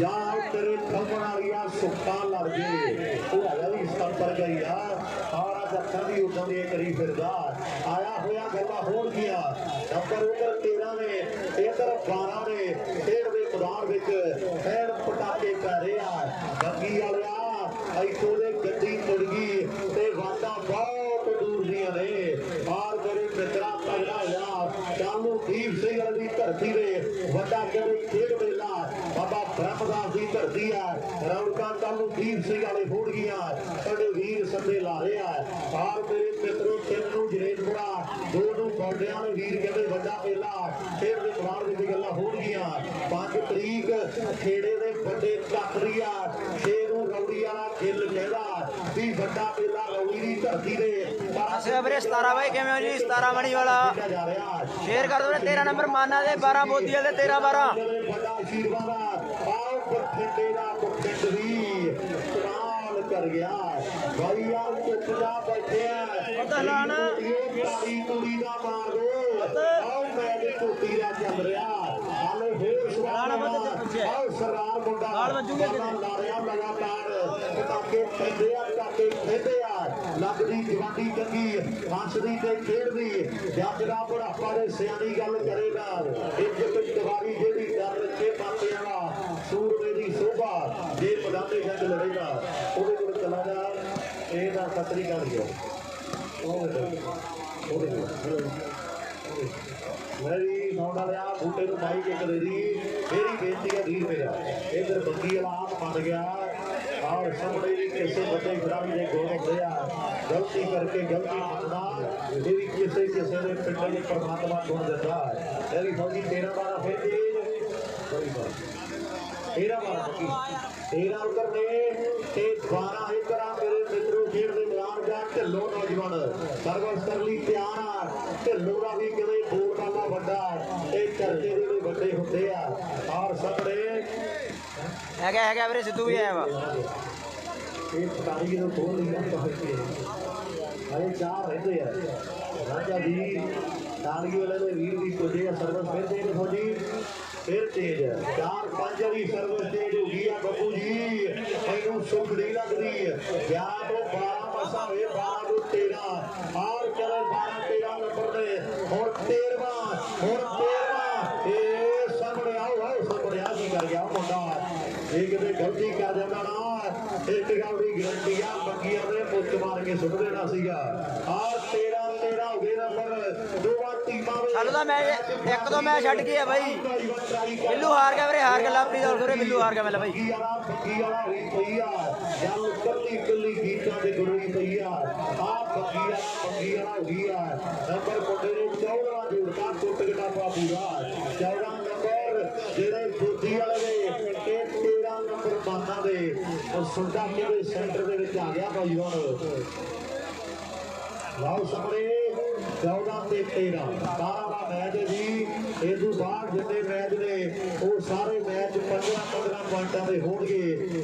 [SPEAKER 2] ਯਾਰ ਤੇਰੇ ਖੰਭਣ ਵਾਲੀਆਂ ਸੁੱਖਾਂ ਲੜ ਜੇ ਉਹ ਹੈਗਾ ਵੀ ਸਤਰ ਗਈ ਆ ਸਾਰਾ ਜੱਥਾ ਵੀ ਉਦਾਂ ਦੀ ਕਰੀ ਫਿਰਦਾ ਆਇਆ ਹੋਇਆ ਗੱਲਾਂ ਹੋਣ ਗਿਆ ਨੰਬਰ ਉਧਰ 13 ਨੇ ਇਧਰ 12 ਨੇ ਖੇਡ ਦੇ ਮੈਦਾਨ ਵਿੱਚ ਫੇਰ ਪਟਾਕੇ ਪੈ ਰਹੇ ਆ ਬੰਗੀ ਵਾਲਿਆ ਇੱਥੋਂ ਦੇ ਗੱਡੀ ਤੁਰ ਗਈ ਤੇ ਵਾਟਾਂ ਬਹੁਤ ਦੂਰ ਦੀਆਂ ਨੇ ਆਰ ਮੇਰੇ ਮਿੱਤਰਾ ਤਗੜਾ ਹੋਇਆ ਚਾਲੂ ਦੀਪ ਸਿੰਘ ਵਾਲੀ ਧਰਤੀ ਦੇ ਵੱਡਾ ਖੇਡ ਮੇਲਾ ਬਾਬਾ ਬ੍ਰਹਮਦਾਸ ਦੀ ਧਰਤੀ ਆ ਰੌਣਕਾਂ ਚਾਲੂ ਦੀਪ ਸਿੰਘ ਵਾਲੇ ਫੋੜ ਗਈਆਂ ਸਾਡੇ ਵੀਰ ਸੰਦੇ ਲਾ ਰਹੇ ਆ ਆਰ ਮੇਰੇ ਮਿੱਤਰੋ ਤਿੰਨ ਨੂੰ ਜਰੇਦਪੁਰਾ ਦੋ ਨੂੰ ਗੋਡਿਆਂ ਦੇ ਵੀਰ ਕਹਿੰਦੇ ਵੱਡਾ ਮੇਲਾ ਖੇਡ ਦੇ ਮੈਦਾਨ ਵਿੱਚ ਗੱਲਾਂ ਹੋਣਗੀਆਂ 5 ਤਰੀਕ ਖੇੜੇ ਦੇ ਵੱਡੇ ਟੱਕਰੀ ਆ 6 ਨੂੰ ਰੌੜੀ ਵਾਲਾ ਖੇਲ ਕਹਿੰਦਾ ਵੀ ਵੱਡਾ ਮੇਲਾ ਰੌੜੀ ਦੀ ਧਰਤੀ ਦੇ
[SPEAKER 1] ਅਸੇ ਵੀਰੇ 17 ਬਾਈ ਕਿਵੇਂ ਹੋ ਜੀ 17 ਮਣੀ ਵਾਲਾ ਸ਼ੇਅਰ ਕਰ ਦੋ 13 ਨੰਬਰ ਮਾਨਾ ਦੇ 12 ਬੋਦੀਲ ਦੇ 13 12
[SPEAKER 2] ਵੱਡਾ ਆਸ਼ੀਰਵਾਦ ਆਓ ਬਠਿੰਡੇ ਦਾ ਬਠਿੰਡ ਵੀ ਕਮਾਲ ਕਰ ਗਿਆ ਭਾਈ ਯਾਰ ਚੁੱਪਦਾ ਬੈਠਿਆ
[SPEAKER 1] ਪਤਾ ਲਾਣ
[SPEAKER 2] ਤਾੜੀ ਕੁੜੀ ਦਾ ਮਾਰ ਦੋ ਆਓ ਮੈਚ ਟੁੱਟੀ ਦਾ ਚੱਲ ਰਿਹਾ ਹਾਲੇ ਹੋਰ ਸਵਾਲ ਆਓ ਸਰਦਾਰ ਮੁੰਡਾ ਲਾਰਿਆ ਲਗਾਤਾਰ ਪਟਾਕੇ ਪੈਂਦੇ ਆ के खेदे आ लगदी जवानी चंगी हंसदी ते खेडदी जज दा बुढ़ापा दे सियाणी गल करेगा इज्जत दिवारी जेड़ी कर रखे पापियां दा सूरमे दी शोभा जे मैदाने जंग लड़ेगा ओदे कोल चला जा ए दा खतरी कर गया मेरी सौंदा लिया बूटे को माई के करे दी मेरी बेनती है वीर मेरा इधर बंगी वाला आप बन गया और सबने भी कैसे बड़े खिलाड़ी ने गोल दिया गलती करके गलती मनना मेरी किसे किसे ने पिंड में परमात्मा छोड़ देता है मेरी फौजी 13-12 फिर बड़ी बात 13-12 की 13 करने ते 12 एकरा मेरे मित्रों खेल दे मैदान जा ढिल्लो नौजवान सर्विस कर ली तैयार ढिल्लो दा भी किवे बोल वाला ਵੱਡਾ ਇਹ ਚਰਚੇ ਦੇ ਵੀ ਵੱਡੇ ਹੁੰਦੇ ਆ ਔਰ ਸਭਰੇ
[SPEAKER 1] ਹੈਗਾ ਵੀਰੇ ਸਿੱਧੂ ਵੀ ਆਇਆ ਵਾ
[SPEAKER 2] ਇਹ ਪਟਾਰੀ ਨੂੰ ਖੋਲ ਲਿਆ ਪਹੁੰਚੇ ਅਰੇ ਚਾਰ ਰਹਿੰਦੇ ਆ ਰਾਜਾ ਵੀ ਤਾਲਗੀ ਵਾਲੇ ਦੇ ਵੀਰ ਦੀ ਕੋਜੇ ਸਰਵਿਸ ਫਿਰ ਦੇ ਫੌਜੀ फिर तेज 4-5 वाली सर्विस तेज हो गई है बब्बू जी मैनू सुख नहीं लगती या तो 12 मसा हुए 12 को 13 और चले 12-13 नंबर ने और 13वां ये सामने आओ सामने आ की कर गया मुंडा एक किते गलती कर जाता ना एक गल की गारंटी आ बंगिया ने मुੱਚ मार के सुट देना सीगा और 13 हो गए नंबर दोवां टीमां
[SPEAKER 1] ਸਾਨੂੰ ਤਾਂ ਮੈਚ ਇੱਕ ਦੋ ਮੈਚ ਛੱਡ ਕੇ ਆ ਬਾਈ ਬਿੱਲੂ ਹਾਰ ਗਿਆ ਵੀਰੇ ਹਾਰ ਗਿਆ ਲਾਪਰੀ ਦਾ ਵੀਰੇ ਬਿੱਲੂ ਹਾਰ ਗਿਆ ਮੇਲਾ ਬਾਈ
[SPEAKER 2] ਬੱਗੀ ਵਾਲਾ ਹੋਈ ਪਈ ਆ ਜਲ ਕੱਲੀ ਗੀਤਾਂ ਦੇ ਗੁਰੂ ਹੀ ਪਈ ਆ ਬੱਗੀ ਵਾਲਾ ਹੋ ਗਈ ਆ ਨੰਬਰ ਮੁੰਡੇ ਨੇ 14ਵਾਂ ਜੋੜਤਾ ਟੁੱਟ ਗਿਆ ਪੂਰਾ 14 ਨੰਬਰ ਜਿਹੜੇ ਬੁੱਧੀ ਵਾਲੇ ਦੇ ਤੇ 13 ਨੰਬਰ ਬਾਨਾਂ ਦੇ ਉਹ ਸੁਲਤਾਨ ਦੇ ਸੈਂਟਰ ਦੇ ਵਿੱਚ ਆ ਗਿਆ ਭਾਈ ਹੁਣ ਲਾਓ ਸਾਹਮਣੇ 14 ਤੇ 13 12 ਦਾ ਮੈਚ ਹੈ ਜੀ ਇਹ ਤੋਂ ਬਾਅਦ ਜਿੰਨੇ ਮੈਚ ਨੇ ਉਹ ਸਾਰੇ ਮੈਚ 15 ਪੁਆਇੰਟਾਂ ਦੇ ਹੋਣਗੇ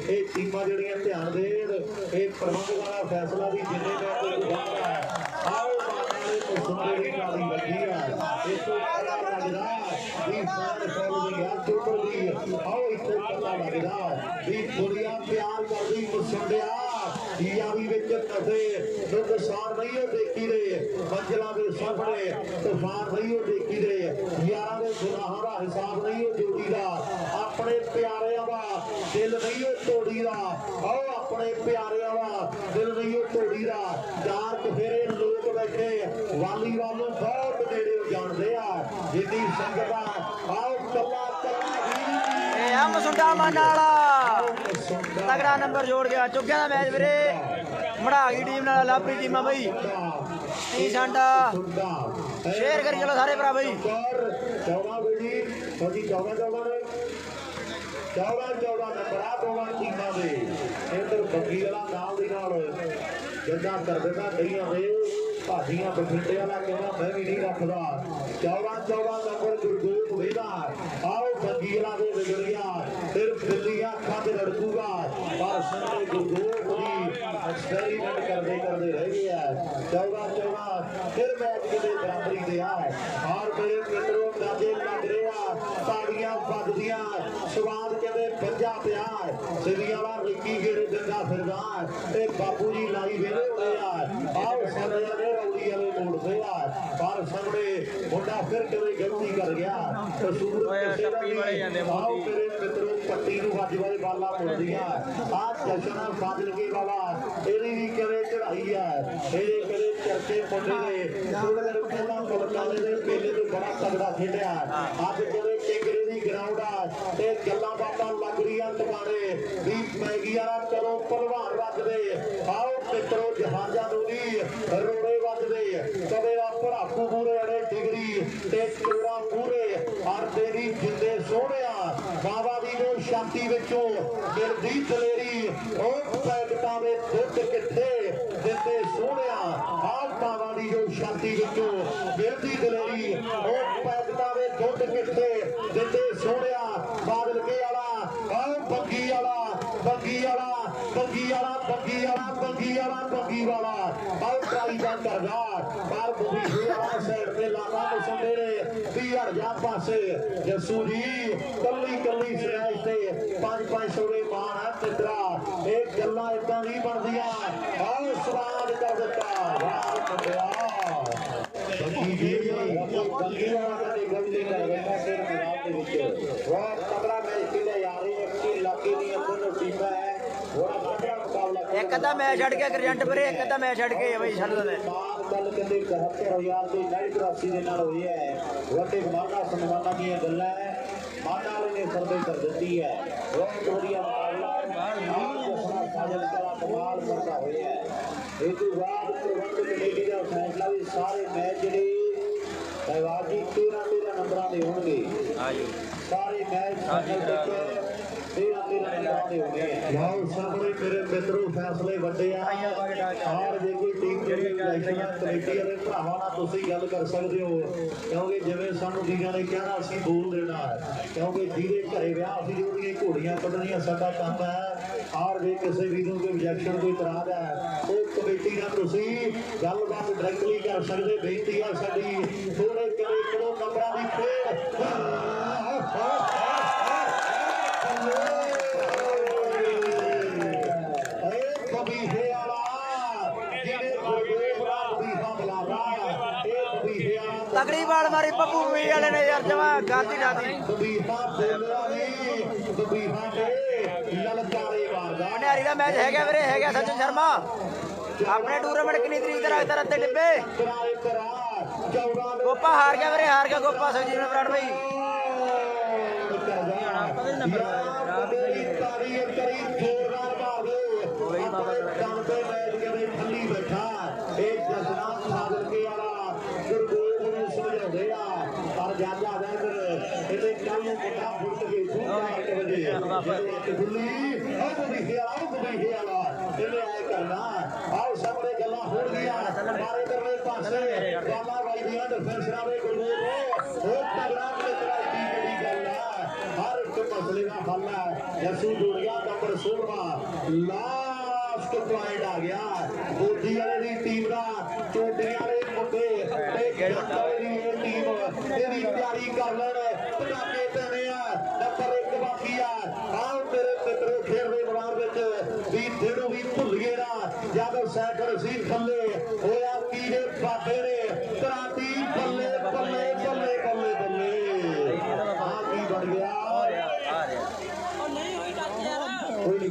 [SPEAKER 2] ਇਹ ਟੀਮਾਂ ਜਿਹੜੀਆਂ ਧਿਆਨ ਦੇਣ ਇਹ ਪ੍ਰਬੰਧਕ ਵਾਲਾ ਫੈਸਲਾ ਵੀ ਜਿੰਨੇ ਮੈਚ ਦੇ ਬਣਦਾ ਹੈ ਆਓ ਮਾਰੇ ਸੁਣਦੇ ਦੀ ਕਾਲੀ ਲੱਗੀ ਆ ਇਸ ਤੋਂ ਪਤਾ ਲੱਗਦਾ ਵੀ ਸਾਰੇ ਫੌਜ ਦੀ ਗੱਲ ਚੁੱਪ ਦੀ ਆਓ ਇੱਥੇ ਪਤਾ ਲੱਗਦਾ ਵੀ ਦੁਨੀਆ ਪਿਆਰ ਕਰਦੀ ਮੁਸੰਡਿਆ ਯਾਰੀ ਵਿੱਚ ਕਦੇ ਨੁਕਸਾਨ ਨਹੀਂ ਹੋ ਦੇਖੀ ਦੇ ਮੰਜ਼ਲਾਂ ਦੇ ਸਾਹਮਣੇ ਤੂਫਾਨ ਨਹੀਂ ਹੋ ਦੇਖੀ ਦੇ ਯਾਰਾਂ ਦੇ ਗੁਨਾਹਾਂ ਦਾ ਹਿਸਾਬ ਨਹੀਂ ਹੋ ਜੋੜੀ ਦਾ ਆਪਣੇ ਪਿਆਰਿਆਂ ਦਾ ਦਿਲ ਨਹੀਂ ਹੋ ਤੋੜੀ ਦਾ ਆਓ ਆਪਣੇ ਪਿਆਰਿਆਂ ਦਾ ਦਿਲ ਨਹੀਂ ਹੋ ਤੋੜੀ ਦਾ ਚਾਰ ਚਫੇਰੇ ਲੋਕ ਬੈਠੇ ਵਾਲੀ ਵੱਲੋਂ ਬਹੁਤ ਨੇੜੇ ਜਾਣਦੇ ਆ ਜਿੱਦੀ ਸੰਗਤ ਆ ਆਓ ਕੱਲਾ
[SPEAKER 1] ਇਹ ਆ ਮਸੁੰਡਾ ਮਾਨ ਵਾਲਾ ਤਗੜਾ ਨੰਬਰ ਜੋੜ ਗਿਆ ਚੁੱਕਿਆ ਦਾ ਮੈਚ ਵੀਰੇ ਮੜਾਕ ਦੀ ਟੀਮ ਨਾਲ ਲਾਪਰੀ ਟੀਮਾਂ ਬਈ ਟੀ ਸਾਡਾ ਸ਼ੇਅਰ ਕਰੀ ਚਲੋ ਸਾਰੇ ਭਰਾ ਬਈ
[SPEAKER 2] 14 ਬੇਜੀ ਫੌਜੀ 14 ਨੰਬਰ ਆ ਦੋਵਾਂ ਟੀਮਾਂ ਦੇ ਇਧਰ ਬੱਗੀ ਵਾਲਾ ਨਾਲ ਦੀ ਨਾਲ ਜੱਜਾਂ ਕਰਦੇ ਤਾਂ ਕਈਆਂ ਦੇ ਭਾਜੀਆਂ ਬਠਿੰਡੇ ਵਾਲਾ ਕਹਿੰਦਾ ਮੈਂ ਵੀ ਨਹੀਂ ਰੱਖਦਾ 14 ਨੰਬਰ ਗੁਰਦੂਤ ਵੇਦਾ ਆਓ ਬੱਗੀ ਵਾਲਾ ਦੇ ਵਿਗੜ ਗਿਆ ਫਿਰ ਦਿੱਲੀ ਅੱਖਾਂ ਤੇ ਲੜਕੂਗਾ ਪਰ ਸੰਦੇ ਗੁਰਦੂਤ ਦੀ ਐਕਸਪੈਰੀਮੈਂਟ ਕਰਦੇ ਰਹਿ ਗਏ ਆ 14 ਫਿਰ ਮੈਚ ਕਿਤੇ ਬਰਾਬਰੀ ਦੇ ਆ ਔਰ ਮੇਰੇ ਮਿੱਤਰੋ ਨਾਜੇ ਲੱਗ ਰਿਹਾ ਤਾੜੀਆਂ ਵੱਜਦੀਆਂ ਸਵਾਦ ਕਹਿੰਦੇ ਵੱਜਾ ਪਿਆ ਸਿੱਧੀਆਂ ਵਾਲਾ ਰਿੱਕੀ ਗੇੜੇ ਦਿੰਦਾ ਫਿਰਦਾ ਤੇ ਬਾਪੂ ਜੀ ਲਾਈ ਵੇਲੇ ਹੋਏ ਆ ਆਓ ਸਾਡੇ ਦੇ ਰੌਲੀ ਵਾਲੇ ਮੋੜਦੇ ਆ ਪਰ ਸਾਹਮਣੇ ਮੁੰਡਾ ਫਿਰ ਕਿਵੇਂ ਗਲਤੀ ਕਰ ਗਿਆ ਕਸੂਰ ਟੱਪੀ ਵਾਲੇ ਜਾਂਦੇ ਆਓ ਮੇਰੇ ਮਿੱਤਰੋ ਪੱਟੀ ਨੂੰ ਵੱਜ ਵਾਲੇ ਬਾਲਾ ਮੁੜਦੀਆਂ ਆ ਜਸ਼ਨ ਫਾਜ਼ਿਲਕੇ ਵਾਲਾ ਇਹਦੀ ਵੀ ਕਿਵੇਂ ਚੜਾਈ ਆ ਇਹਦੇ ਕਿਵੇਂ ਚਰਚੇ ਮੁੰਡੇ ਦੇ ਥੋੜੇ ਦਿਨ ਪਹਿਲਾਂ ਕੋਲਕਾਤਾ ਦੇ ਮੇਲੇ ਤੋਂ ਬੜਾ ਤਗੜਾ ਖੇਡਿਆ ਅੱਜ ਕਿਵੇਂ ਟਿੰਗਰੇ ਦੀ ਗਰਾਊਂਡ ਆ ਤੇ ਗੱਲਾਂ ਬਾਤਾਂ ਲੱਗ ਰਹੀਆਂ ਟਿਕਾਣੇ ਵੀ ਮੈਗੀ ਵਾਲਾ ਚਲੋ ਭਲਵਾਨ ਵੱਜਦੇ ਆਓ ਮਿੱਤਰੋ ਜਹਾਜ਼ਾਂ ਨੂੰ ਨਹੀਂ ਰੋੜੇ ਵੱਜਦੇ ਕਦੇ ਆ ਭਰਾਕੂ ਪੂਰੇ ਅੜੇ ਡਿਗਰੀ ਤੇ ਚੋਰਾ ਪੂਰੇ ਹਰ ਤੇਰੀ ਜਿੰਦੇ ਸੋਹਣਿਆ ਬਾਬਾ ਦੀ ਜੋ ਸ਼ਾਂਤੀ ਵਿੱਚੋਂ ਮਿਲਦੀ ਦਲੇਰੀ ਉਹ ਪੈਕਟਾਂ ਦੇ ਦੁੱਧ ਕਿੱਥੇ ਜਿੰਦੇ ਸੋਹਣਿਆ ਆਹ ਬਾਬਾ ਦੀ ਜੋ ਸ਼ਾਂਤੀ ਵਿੱਚੋਂ ਮਿਲਦੀ ਦਲੇਰੀ ਉਹ ਪੈਕਟਾਂ ਦੇ ਦੁੱਧ ਕਿੱਥੇ ਜਿੰਦੇ ਸੋਹਣਿਆ ਬਾਦਲਕੇ ਵਾਲਾ ਆਹ ਬੱਗੀ ਵਾਲਾ ਆਹ ਟਰਾਈ ਦਾ ਕਰਦਾ ਪਰ ਬੁਰੀ ਵਾਲਾ साइड पे लाना मुसंदे ने भी हट जा पासे जस्सू जी कली कली सिराज से 500 दे मान है मित्रा एक गल्ला इदां नहीं बनदियां आओ स्वाद कर दिता वाह मुंडिया बंगी जी बंगी वाला ने गलती कर बैठा फिर मैदान दे विच बहुत तगड़ा मैच खेले जा रही है कि लाके दी अंदर टीम है थोड़ा तगड़ा मुकाबला
[SPEAKER 1] एक अद्धा मैच छड़ के ग्रेजेंट पर एक अद्धा मैच छड़ के भाई छड़ दे
[SPEAKER 2] गल कहते 71000 ਦੀ ਲਾਈਵ ਰਾਸ਼ੀ ਦੇ ਨਾਲ ਹੋਈ ਹੈ ਵੱਡੇ ਮਾਨਾ ਸਨਮਾਨਾਂ ਦੀਆਂ ਗੱਲਾਂ ਹੈ ਮਾਨਾ ਵਾਲੇ ਨੇ ਸਰਵੇ ਕਰ ਦਿੱਤੀ ਹੈ ਬਹੁਤ ਵਧੀਆ ਮੁਕਾਬਲਾ ਸਾਜਲ ਕਲਾ ਕਮਾਲ ਕਰਦਾ ਹੋਇਆ ਹੈ ਇਹ ਤੋਂ ਬਾਅਦ ਪ੍ਰਬੰਧ ਕਮੇਟੀ ਦਾ ਫੈਸਲਾ ਵੀ ਸਾਰੇ ਮੈਚ ਜਿਹੜੇ ਸਹਿਵਾਗੀ 13 ਨੰਬਰਾਂ ਦੇ ਹੋਣਗੇ ਸਾਰੇ ਮੈਚ ਲਓ ਸਾਹਮਣੇ ਮੇਰੇ ਮਿੱਤਰੋ ਫੈਸਲੇ ਵੱਡੇ ਆ ਹਾਰ ਜੇ ਕੋਈ ਟੀਮ ਜਿਹੜੀ ਇਲੈਕਸ਼ਨ ਕਮੇਟੀ ਵਾਲੇ ਭਰਾਵਾਂ ਨਾਲ ਤੁਸੀਂ ਗੱਲ ਕਰ ਸਕਦੇ ਹੋ ਕਿਉਂਕਿ ਜਿਵੇਂ ਸਾਨੂੰ ਵੀਰਾਂ ਨੇ ਕਹਿਣਾ ਅਸੀਂ ਬੋਲ ਦੇਣਾ ਹੈ ਕਿਉਂਕਿ ਜਿਹਦੇ ਘਰੇ ਵਿਆਹ ਅਸੀਂ ਉਹਦੀਆਂ ਘੋੜੀਆਂ ਕੱਢਣੀਆਂ ਸਾਡਾ ਕੰਮ ਹੈ ਹਾਰ ਜੇ ਕਿਸੇ ਵੀਰ ਨੂੰ ਕੋਈ objection ਕੋਈ ਇਤਰਾਜ਼ ਹੈ ਉਹ ਕਮੇਟੀ ਨਾਲ ਤੁਸੀਂ ਗੱਲਬਾਤ ਡਾਇਰੈਕਟਲੀ ਕਰ ਸਕਦੇ ਬੇਨਤੀ ਆ ਸਾਡੀ ਥੋੜੇ ਕਿਲੋ ਨੰਬਰਾਂ ਦੀ ਖੇਡ
[SPEAKER 1] तगड़ी बाल मारी पप्पू भी वाले ने यार जमा गाती जाती मनिहारी का मैच है वीरे है सचिन शर्मा अपने टूर्नामेंट कितनी तरीक तक रखता रहते डिब्बे गोपा हार गया वीरे हार गया गोपा सचिन विराट भाई
[SPEAKER 2] आओ सामने गल्ला हो गया मारे करने पासे बाला भाई दिया डिफेंस रावे गुरदेव हो तगड़ा मित्रा की बड़ी गल है हर एक मसले का हल है जसू जोड़िया नंबर 16 लास्ट पॉइंट आ गया बोधी वाले दी टीम दा चोटियां वाले मुंडे ते गंदा वाली ये टीम तेरी तैयारी कर लेण पटाके पैने आ नंबर 1 बाकी आ आओ मेरे मित्रों खेल दे मैदान विच भी दिनों भी भुल गए ना जब सैकड़ सी थल्ले होया कीड़े बाबे ने क्रांति बल्ले बल्ले बल्ले बल्ले बल्ले हां की बन गया कोई नहीं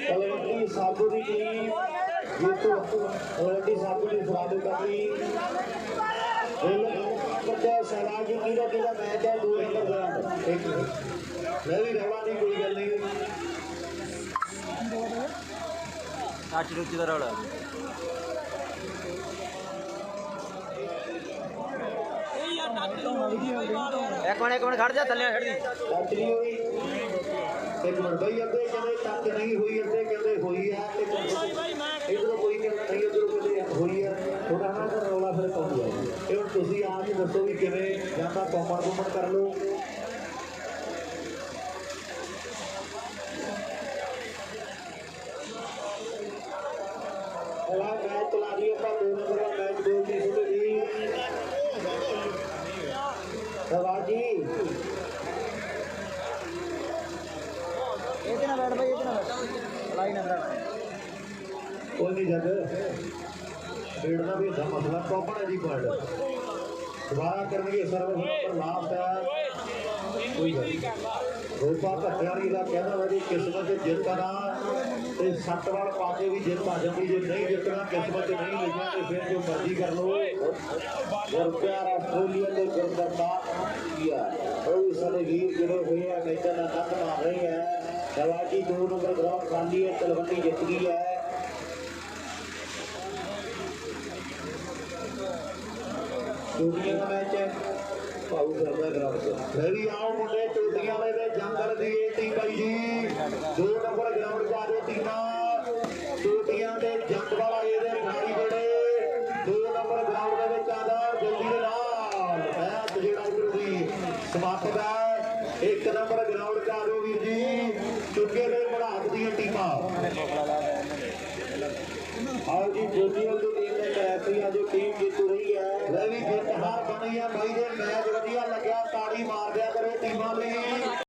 [SPEAKER 2] कलवंडी साबू दी टीम ये तो कलवंडी साबू दी फराद करनी बच्चा सहवाग जी किहदा मैच है 2 नंबर ग्राउंड एक मैं भी रवा नहीं कोई गल नहीं
[SPEAKER 1] टच टुच दा रौला एक मिनट खड़ जा थल्ले खड़ दी
[SPEAKER 2] टच नहीं हुई एक मिनट भाई अगे कहते टच नहीं हुई अगे कहते हुई है इधर कोई नहीं उधर कहते हुई है थोड़ा ना रौला फिर पहुंच जाए ये हम तुसी आप ही दसो भी किवें जांदा कॉमन कर लो मैच चला रही है 2 नंबर का मैच 2 की जी सवाजी
[SPEAKER 1] इतना बैठ भाई इतना लड़ाई ना करा
[SPEAKER 2] कोई नहीं जग खेड़ना भी था मसला कॉमन है जी पॉइंट दोबारा करने सर्व लास्ट है कोई रूपा धक्के का कहना है जी किस्मत जित ना सट वाल पा के भी जित आ जाती जो नहीं जितना किस्मत नहीं लिखा तो फिर जो मर्जी कर लो गुरप्यार आस्ट्रेलिया के गुरदरबार किया सारे वीर जुड़े हुए हैं मैचों का आनंद मार रहे हैं शवाजी 2 नंबर ग्राउंड खाली है तलवंडी जित गई है चोटियां का मैच है भाऊ करदा ग्राउंड से मेरी आओ मुंडे चोटियां वाले जंगल दी टीम भाई जी 2 नंबर ग्राउंड का जो टीम चोटियां दे जंग वाला ये खिलाड़ी बड़े 2 नंबर ग्राउंड दे विच आदा जल्दी दे नाल मैच जेड़ा जरूरी समाप्त है 1 नंबर ग्राउंड का जो वीर जी चुके दे बढ़ाक दी टीमां आओ जी बोतीवाल की टीम ने कराची अज टीम जीत रही है ले भी जित हार बनी है भाई जे मैच वधिया लग्या ताड़ी मार दिया करो टीमां ਲਈ